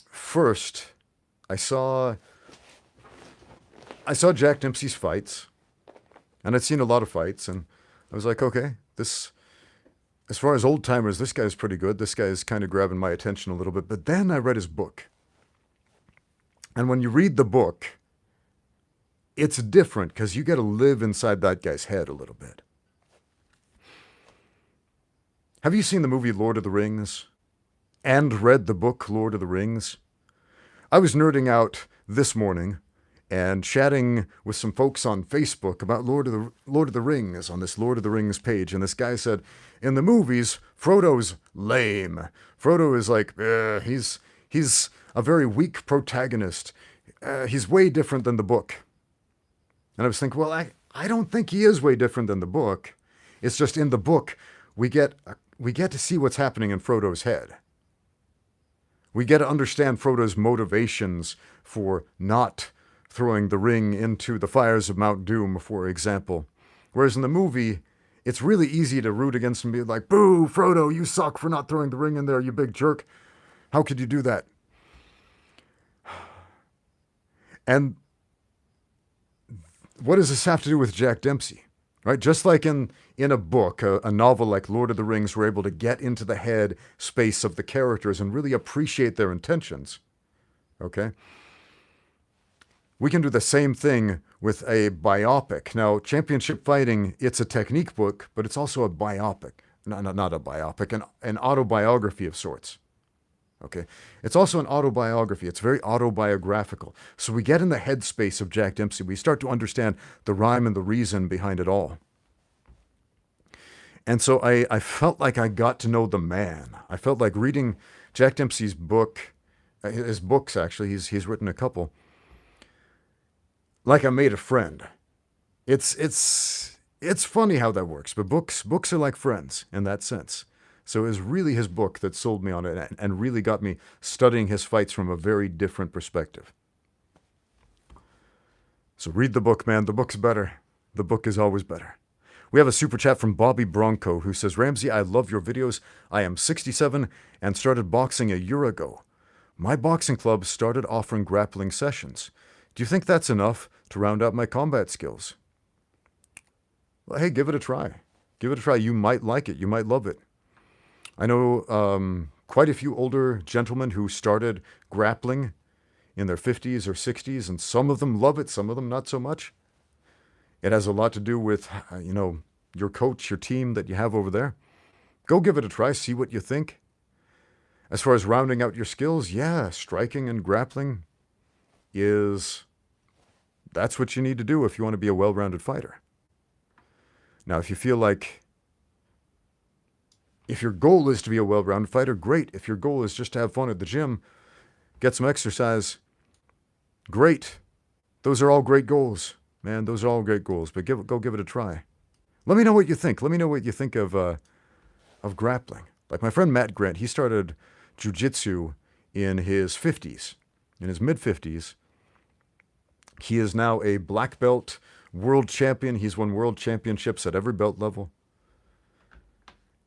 first, I saw Jack Dempsey's fights, and I'd seen a lot of fights, and I was like, okay, this, as far as old timers, this guy's pretty good. This guy's kind of grabbing my attention a little bit. But then I read his book. And when you read the book, it's different because you got to live inside that guy's head a little bit. Have you seen the movie Lord of the Rings and read the book Lord of the Rings? I was nerding out this morning and chatting with some folks on Facebook about Lord of the Rings on this Lord of the Rings page, and this guy said, in the movies, Frodo's lame. Frodo is like, he's a very weak protagonist. He's way different than the book. And I was thinking, well, I don't think he is way different than the book. It's just in the book, we get we get to see what's happening in Frodo's head. We get to understand Frodo's motivations for not throwing the ring into the fires of Mount Doom, for example. Whereas in the movie, it's really easy to root against him and be like, boo, Frodo, you suck for not throwing the ring in there, you big jerk. How could you do that? And what does this have to do with Jack Dempsey? Right? Just like in a book, a novel like Lord of the Rings, we're able to get into the head space of the characters and really appreciate their intentions. Okay? We can do the same thing with a biopic. Now, Championship Fighting, it's a technique book, but it's also a biopic. Not a biopic, an autobiography of sorts. Okay? It's also an autobiography. It's very autobiographical. So we get in the headspace of Jack Dempsey. We start to understand the rhyme and the reason behind it all. And so I felt like I got to know the man. I felt like reading Jack Dempsey's book, his books actually, he's written a couple, like I made a friend. It's funny how that works, but books are like friends in that sense. So it was really his book that sold me on it and really got me studying his fights from a very different perspective. So read the book, man. The book's better. The book is always better. We have a super chat from Bobby Bronco who says, Ramsey, I love your videos. I am 67 and started boxing a year ago. My boxing club started offering grappling sessions. Do you think that's enough to round out my combat skills? Well, hey, give it a try. Give it a try. You might like it. You might love it. I know quite a few older gentlemen who started grappling in their 50s or 60s, and some of them love it, some of them not so much. It has a lot to do with, your coach, your team that you have over there. Go give it a try, see what you think. As far as rounding out your skills, yeah, striking and grappling that's what you need to do if you want to be a well-rounded fighter. Now, if you feel like, if your goal is to be a well-rounded fighter, great. If your goal is just to have fun at the gym, get some exercise, great. Those are all great goals, man. Those are all great goals, but go give it a try. Let me know what you think. Let me know what you think of grappling. Like my friend Matt Grant, he started jiu-jitsu in his 50s, in his mid-50s. He is now a black belt world champion. He's won world championships at every belt level.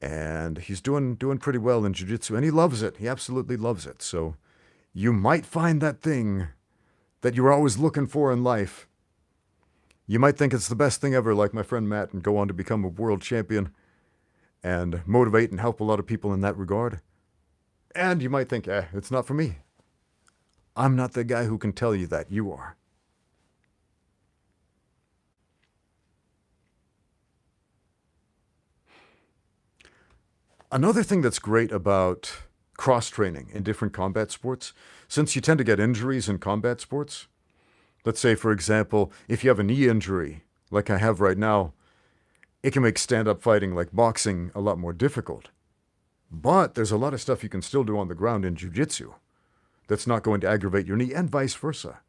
And he's doing pretty well in jiu-jitsu, and he loves it. He absolutely loves it. So you might find that thing that you were always looking for in life. You might think it's the best thing ever, like my friend Matt, and go on to become a world champion and motivate and help a lot of people in that regard. And you might think, it's not for me. I'm not the guy who can tell you that. You are. Another thing that's great about cross-training in different combat sports, since you tend to get injuries in combat sports, let's say, for example, if you have a knee injury, like I have right now, it can make stand-up fighting like boxing a lot more difficult. But there's a lot of stuff you can still do on the ground in jiu-jitsu that's not going to aggravate your knee, and vice versa.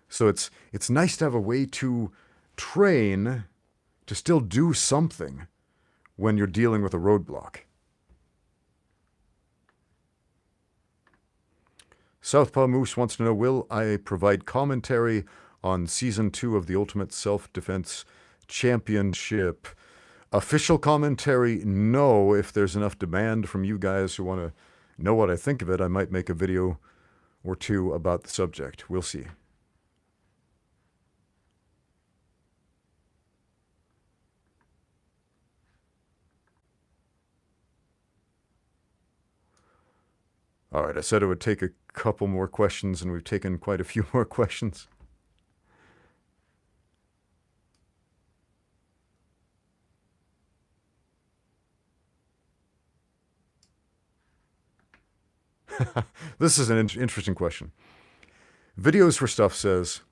So it's nice to have a way to train to still do something when you're dealing with a roadblock. Southpaw Moose wants to know, will I provide commentary on Season 2 of the Ultimate Self-Defense Championship? Official commentary, no. If there's enough demand from you guys who want to know what I think of it, I might make a video or two about the subject. We'll see. All right, I said it would take a couple more questions, and we've taken quite a few more questions. This is an interesting question. Videos for Stuff says,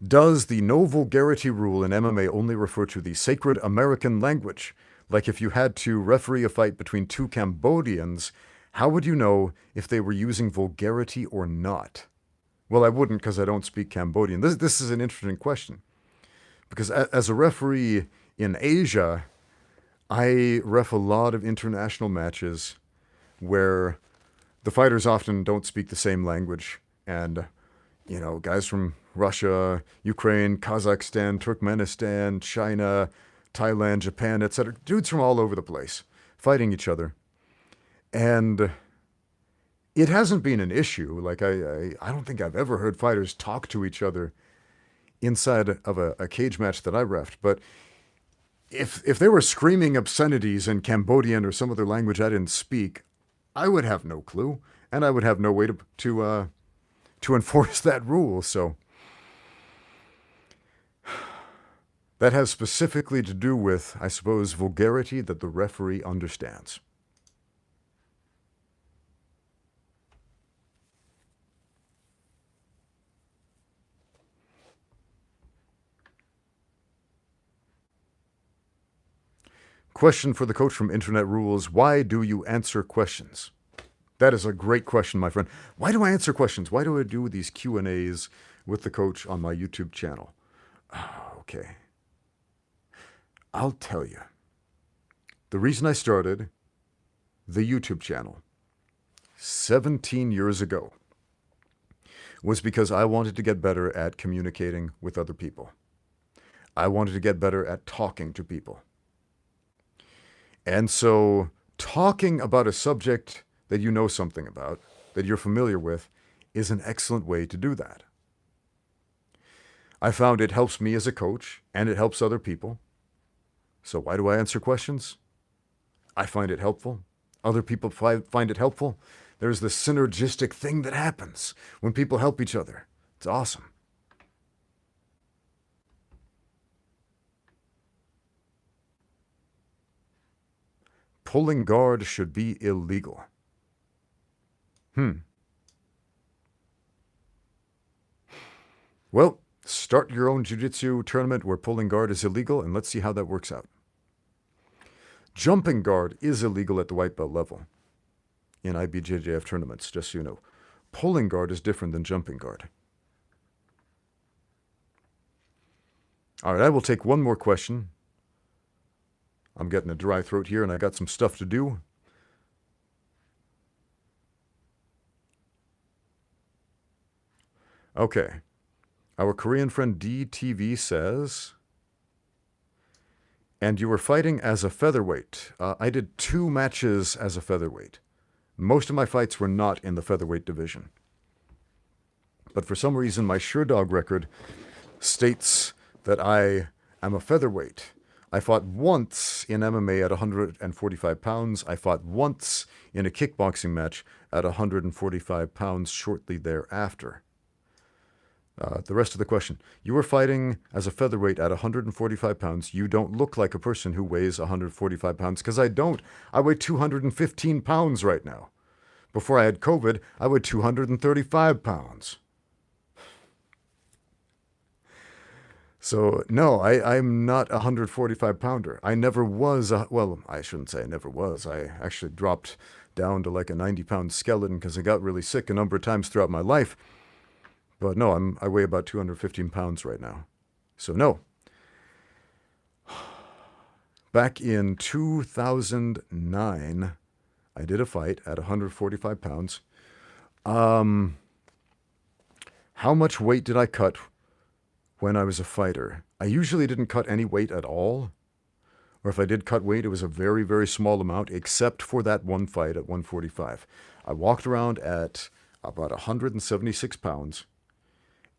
does the no vulgarity rule in MMA only refer to the sacred American language? Like if you had to referee a fight between two Cambodians, how would you know if they were using vulgarity or not? Well, I wouldn't, because I don't speak Cambodian. This is an interesting question. Because as a referee in Asia, I ref a lot of international matches where the fighters often don't speak the same language. And, guys from Russia, Ukraine, Kazakhstan, Turkmenistan, China, Thailand, Japan, etc. Dudes from all over the place fighting each other. And it hasn't been an issue. Like, I don't think I've ever heard fighters talk to each other inside of a cage match that I refed. But if they were screaming obscenities in Cambodian or some other language I didn't speak, I would have no clue, and I would have no way to enforce that rule. So that has specifically to do with, I suppose, vulgarity that the referee understands. Question for the coach from Internet Rules. Why do you answer questions? That is a great question, my friend. Why do I answer questions? Why do I do these Q&As with the coach on my YouTube channel? Okay. I'll tell you. The reason I started the YouTube channel 17 years ago was because I wanted to get better at communicating with other people. I wanted to get better at talking to people. And so talking about a subject that you know something about, that you're familiar with, is an excellent way to do that. I found it helps me as a coach, and it helps other people. So why do I answer questions? I find it helpful. Other people find it helpful. There's this synergistic thing that happens when people help each other. It's awesome. Pulling guard should be illegal. Well, start your own jiu-jitsu tournament where pulling guard is illegal, and let's see how that works out. Jumping guard is illegal at the white belt level in IBJJF tournaments, just so you know. Pulling guard is different than jumping guard. All right, I will take one more question. I'm getting a dry throat here, and I got some stuff to do. Okay. Our Korean friend DTV says, and you were fighting as a featherweight. I did 2 matches as a featherweight. Most of my fights were not in the featherweight division. But for some reason, my Sherdog record states that I am a featherweight. I fought once in MMA at 145 pounds. I fought once in a kickboxing match at 145 pounds shortly thereafter. The rest of the question. You were fighting as a featherweight at 145 pounds. You don't look like a person who weighs 145 pounds, because I don't. I weigh 215 pounds right now. Before I had COVID, I weighed 235 pounds. So, no, I'm not a 145-pounder. I never was. Well, I shouldn't say I never was. I actually dropped down to like a 90-pound skeleton because I got really sick a number of times throughout my life. But no, I weigh about 215 pounds right now. So, no. Back in 2009, I did a fight at 145 pounds. How much weight did I cut when I was a fighter? I usually didn't cut any weight at all. Or if I did cut weight, it was a very, very small amount, except for that one fight at 145. I walked around at about 176 pounds,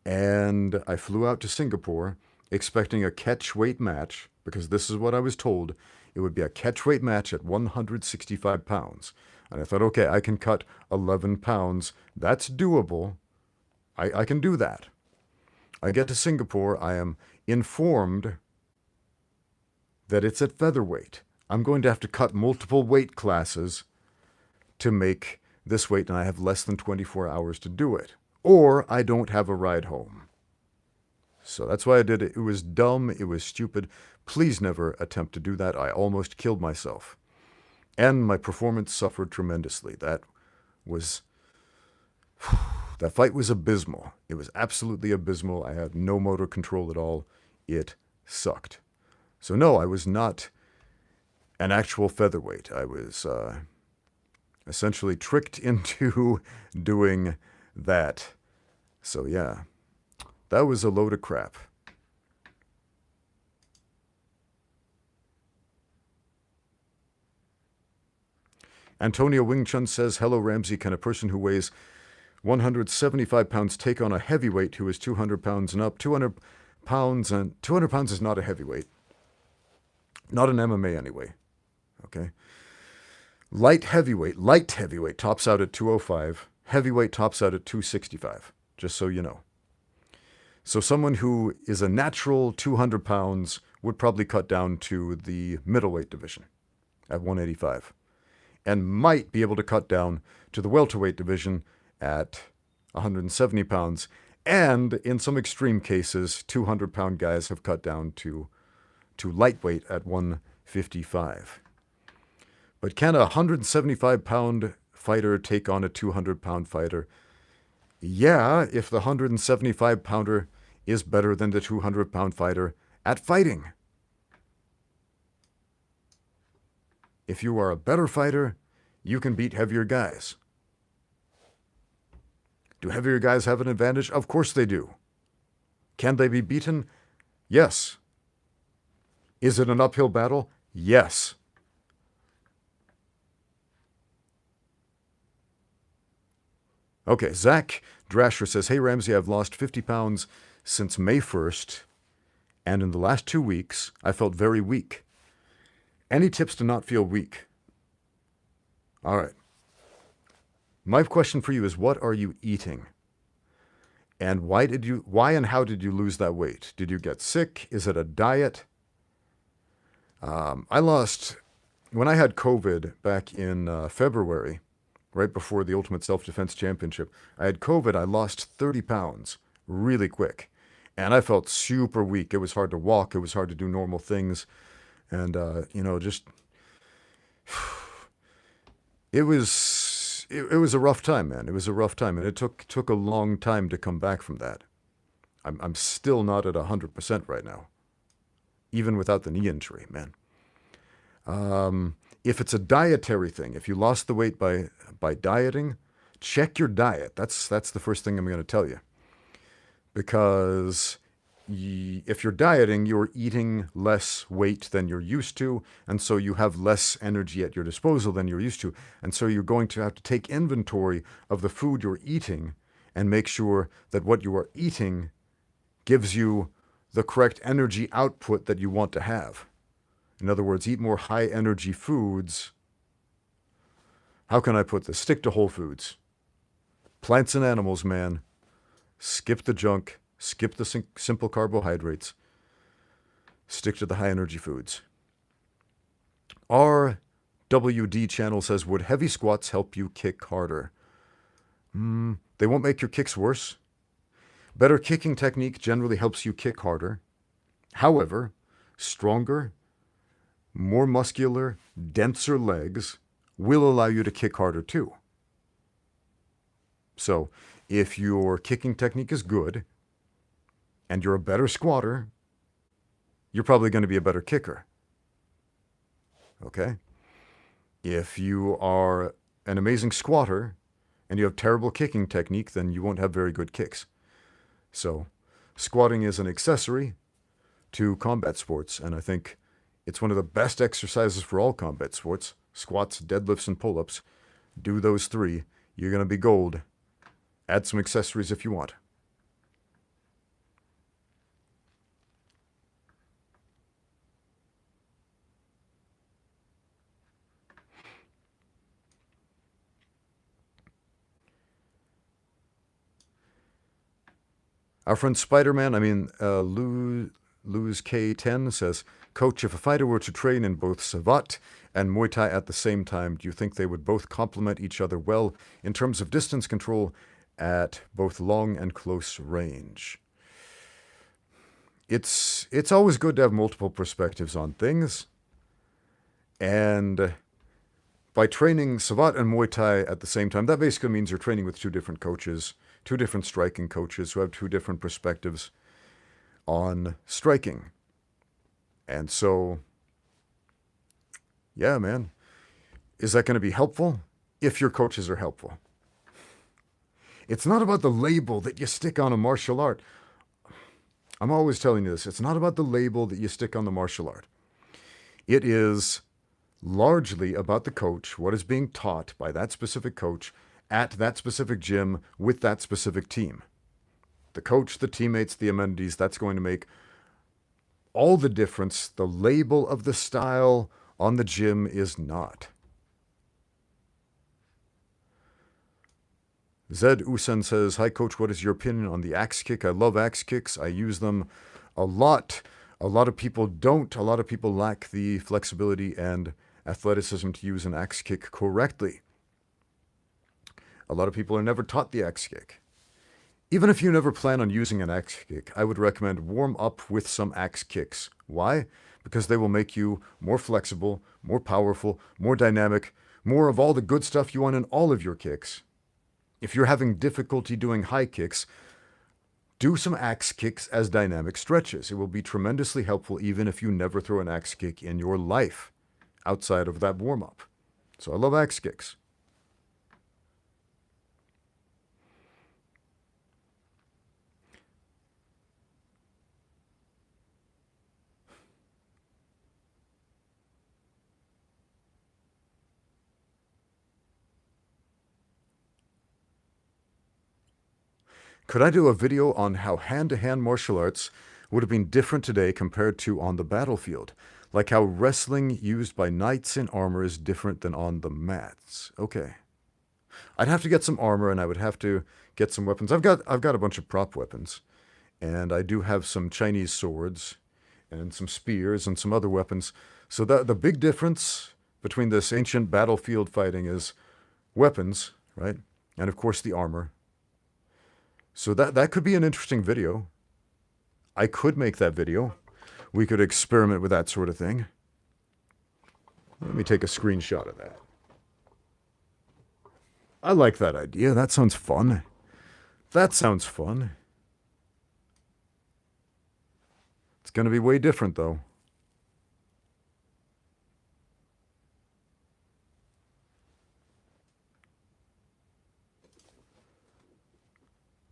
and I flew out to Singapore expecting a catch weight match, because this is what I was told. It would be a catch weight match at 165 pounds. And I thought, okay, I can cut 11 pounds. That's doable. I can do that. I get to Singapore. I am informed that it's at featherweight. I'm going to have to cut multiple weight classes to make this weight, and I have less than 24 hours to do it. Or I don't have a ride home. So that's why I did it. It was dumb. It was stupid. Please never attempt to do that. I almost killed myself. And my performance suffered tremendously. That fight was abysmal. It was absolutely abysmal. I had no motor control at all. It sucked. So no, I was not an actual featherweight. I was essentially tricked into doing that. So yeah, that was a load of crap. Antonio Wing Chun says, hello, Ramsey. Can a person who weighs 175 pounds take on a heavyweight who is 200 pounds and up? 200 pounds is not a heavyweight. Not an MMA anyway. Okay. Light heavyweight tops out at 205. Heavyweight tops out at 265, just so you know. So someone who is a natural 200 pounds would probably cut down to the middleweight division at 185 and might be able to cut down to the welterweight division at 170 pounds. And in some extreme cases, 200-pound guys have cut down to lightweight at 155. But can a 175-pound fighter take on a 200-pound fighter? Yeah, if the 175-pounder is better than the 200-pound fighter at fighting. If you are a better fighter, you can beat heavier guys. Do heavier guys have an advantage? Of course they do. Can they be beaten? Yes. Is it an uphill battle? Yes. Okay, Zach Drasher says, hey, Ramsey, I've lost 50 pounds since May 1st, and in the last 2 weeks, I felt very weak. Any tips to not feel weak? All right. My question for you is, what are you eating? And why and how did you lose that weight? Did you get sick? Is it a diet? When I had COVID back in February, right before the Ultimate Self-Defense Championship, I had COVID. I lost 30 pounds really quick. And I felt super weak. It was hard to walk. It was hard to do normal things. And, it was a rough time, man. It was a rough time. And it took a long time to come back from that. I'm still not at 100% right now, even without the knee injury, man. If it's a dietary thing, if you lost the weight by dieting, check your diet. That's the first thing I'm going to tell you. Because if you're dieting, you're eating less weight than you're used to, and so you have less energy at your disposal than you're used to. And so you're going to have to take inventory of the food you're eating and make sure that what you are eating gives you the correct energy output that you want to have. In other words, eat more high-energy foods. How can I put this? Stick to whole foods. Plants and animals, man. Skip the junk. Skip the simple carbohydrates. Stick to the high-energy foods. RWD channel says, would heavy squats help you kick harder? They won't make your kicks worse. Better kicking technique generally helps you kick harder. However, stronger, more muscular, denser legs will allow you to kick harder too. So, if your kicking technique is good and you're a better squatter, you're probably going to be a better kicker. Okay? If you are an amazing squatter and you have terrible kicking technique, then you won't have very good kicks. So, squatting is an accessory to combat sports, and I think it's one of the best exercises for all combat sports. Squats, deadlifts, and pull-ups. Do those three. You're going to be gold. Add some accessories if you want. Our friend Spider-Man, Lose K10 says, Coach, if a fighter were to train in both Savate and Muay Thai at the same time, do you think they would both complement each other well in terms of distance control at both long and close range? It's always good to have multiple perspectives on things. And by training Savate and Muay Thai at the same time, that basically means you're training with two different coaches, two different striking coaches who have two different perspectives on striking. And so Yeah, man. Is that going to be helpful? If your coaches are helpful. It's not about the label that you stick on a martial art. I'm always telling you this. It's not about the label that you stick on the martial art. It is largely about the coach, what is being taught by that specific coach at that specific gym with that specific team. The coach, the teammates, the amenities, that's going to make all the difference. The label of the style on the gym is not. Zed Usan says, "Hi, Coach. What is your opinion on the axe kick? I love axe kicks. I use them a lot. A lot of people don't. A lot of people lack the flexibility and athleticism to use an axe kick correctly. A lot of people are never taught the axe kick. Even if you never plan on using an axe kick, I would recommend warm up with some axe kicks. Why? Because they will make you more flexible, more powerful, more dynamic, more of all the good stuff you want in all of your kicks. If you're having difficulty doing high kicks, do some axe kicks as dynamic stretches. It will be tremendously helpful even if you never throw an axe kick in your life outside of that warm-up. So I love axe kicks. Could I do a video on how hand-to-hand martial arts would have been different today compared to on the battlefield? Like how wrestling used by knights in armor is different than on the mats. Okay. I'd have to get some armor and I would have to get some weapons. I've got a bunch of prop weapons. And I do have some Chinese swords and some spears and some other weapons. So the big difference between this ancient battlefield fighting is weapons, right? And of course the armor. So that could be an interesting video. I could make that video. We could experiment with that sort of thing. Let me take a screenshot of that. I like that idea. That sounds fun. That sounds fun. It's going to be way different, though.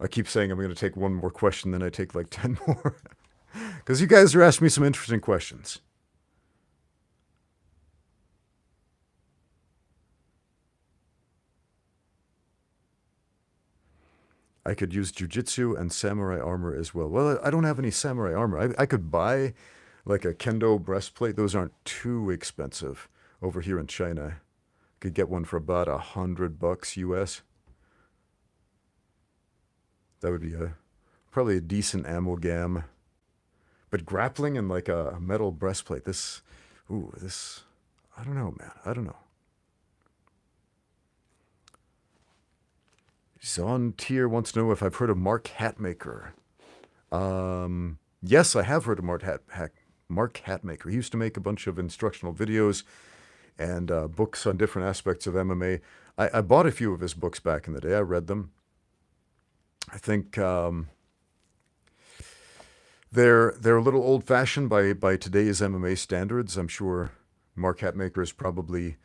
I keep saying I'm going to take one more question, then I take like 10 more. Because you guys are asking me some interesting questions. I could use jiu-jitsu and samurai armor as well. Well, I don't have any samurai armor. I could buy like a kendo breastplate. Those aren't too expensive over here in China. I could get one for about $100 US. That would be probably a decent amalgam. But grappling and like a metal breastplate, this, I don't know, man. I don't know. Zon Tier wants to know if I've heard of Mark Hatmaker. Yes, I have heard of Mark Hatmaker. He used to make a bunch of instructional videos and books on different aspects of MMA. I bought a few of his books back in the day. I read them. I think they're a little old-fashioned by today's MMA standards. I'm sure Mark Hatmaker is probably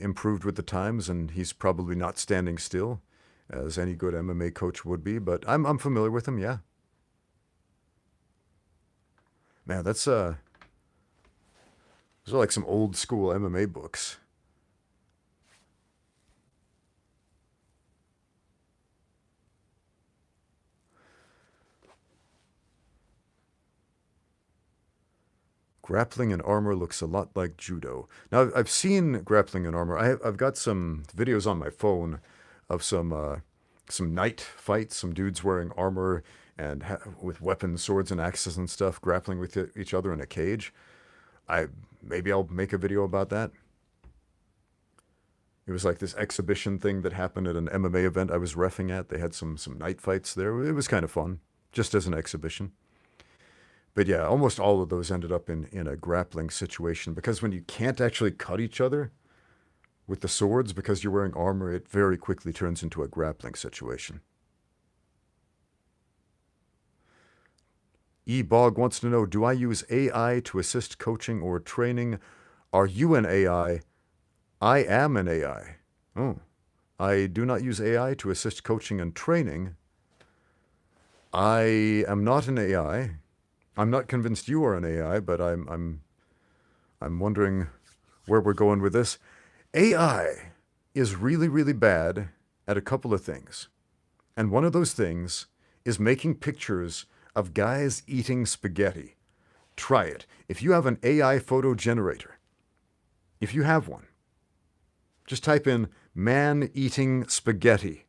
improved with the times, and he's probably not standing still, as any good MMA coach would be. But I'm familiar with him. Yeah, man, those are like some old school MMA books. Grappling and armor looks a lot like judo. Now, I've seen grappling and armor. I've got some videos on my phone of some knight fights, some dudes wearing armor and with weapons, swords, and axes and stuff, grappling with each other in a cage. Maybe I'll make a video about that. It was like this exhibition thing that happened at an MMA event I was reffing at. They had some knight fights there. It was kind of fun, just as an exhibition. But yeah, almost all of those ended up in a grappling situation, because when you can't actually cut each other with the swords because you're wearing armor, it very quickly turns into a grappling situation. E-Bog wants to know, do I use AI to assist coaching or training Are you an AI? I am an AI. Oh, I do not use AI to assist coaching and training. I am not an AI. I'm not convinced you are an AI, but I'm wondering where we're going with this. AI is really, really bad at a couple of things. And one of those things is making pictures of guys eating spaghetti. Try it. If you have an AI photo generator, if you have one, just type in man eating spaghetti,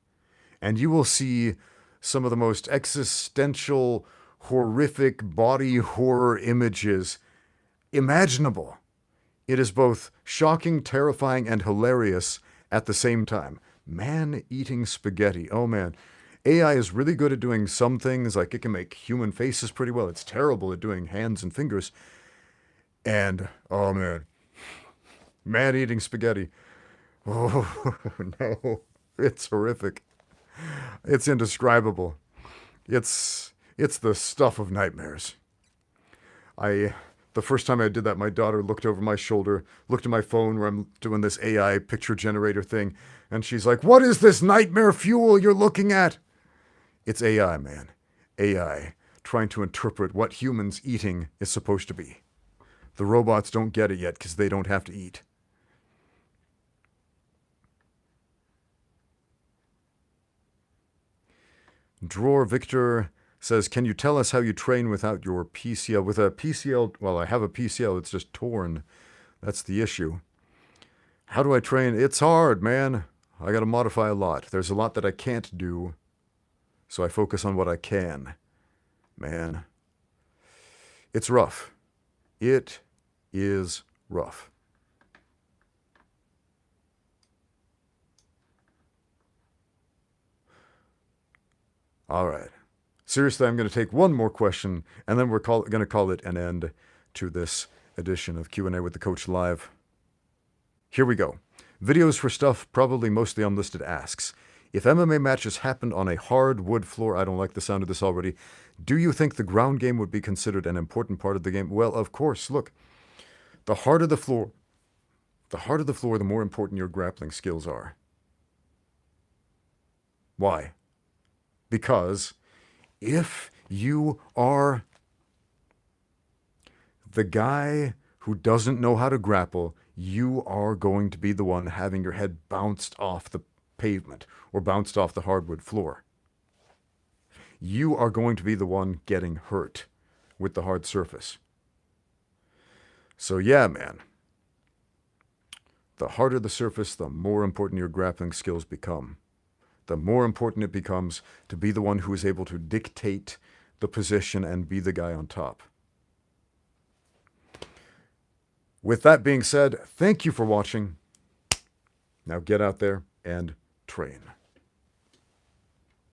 and you will see some of the most existential, horrific body horror images imaginable. It is both shocking, terrifying, and hilarious at the same time. Man eating spaghetti. Oh man. AI is really good at doing some things, like it can make human faces pretty well. It's terrible at doing hands and fingers. And, oh man, man eating spaghetti. Oh no, it's horrific. It's indescribable. It's the stuff of nightmares. The first time I did that, my daughter looked over my shoulder, looked at my phone where I'm doing this AI picture generator thing, and she's like, "What is this nightmare fuel you're looking at?" It's AI, man. AI trying to interpret what humans eating is supposed to be. The robots don't get it yet because they don't have to eat. Drawer Victor says, "Can you tell us how you train without your PCL?" With a PCL, well, I have a PCL, it's just torn. That's the issue. How do I train? It's hard, man. I got to modify a lot. There's a lot that I can't do, so I focus on what I can. Man, it's rough. It is rough. All right. Seriously, I'm going to take one more question, and then we're going to call it an end to this edition of Q&A with the Coach Live. Here we go. Videos for stuff probably mostly unlisted asks. If MMA matches happened on a hard wood floor, I don't like the sound of this already, do you think the ground game would be considered an important part of the game? Well, of course. Look, the harder the floor, the more important your grappling skills are. Why? Because if you are the guy who doesn't know how to grapple, you are going to be the one having your head bounced off the pavement or bounced off the hardwood floor. You are going to be the one getting hurt with the hard surface. So yeah, man. The harder the surface, the more important your grappling skills become. The more important it becomes to be the one who is able to dictate the position and be the guy on top. With that being said, thank you for watching. Now get out there and train.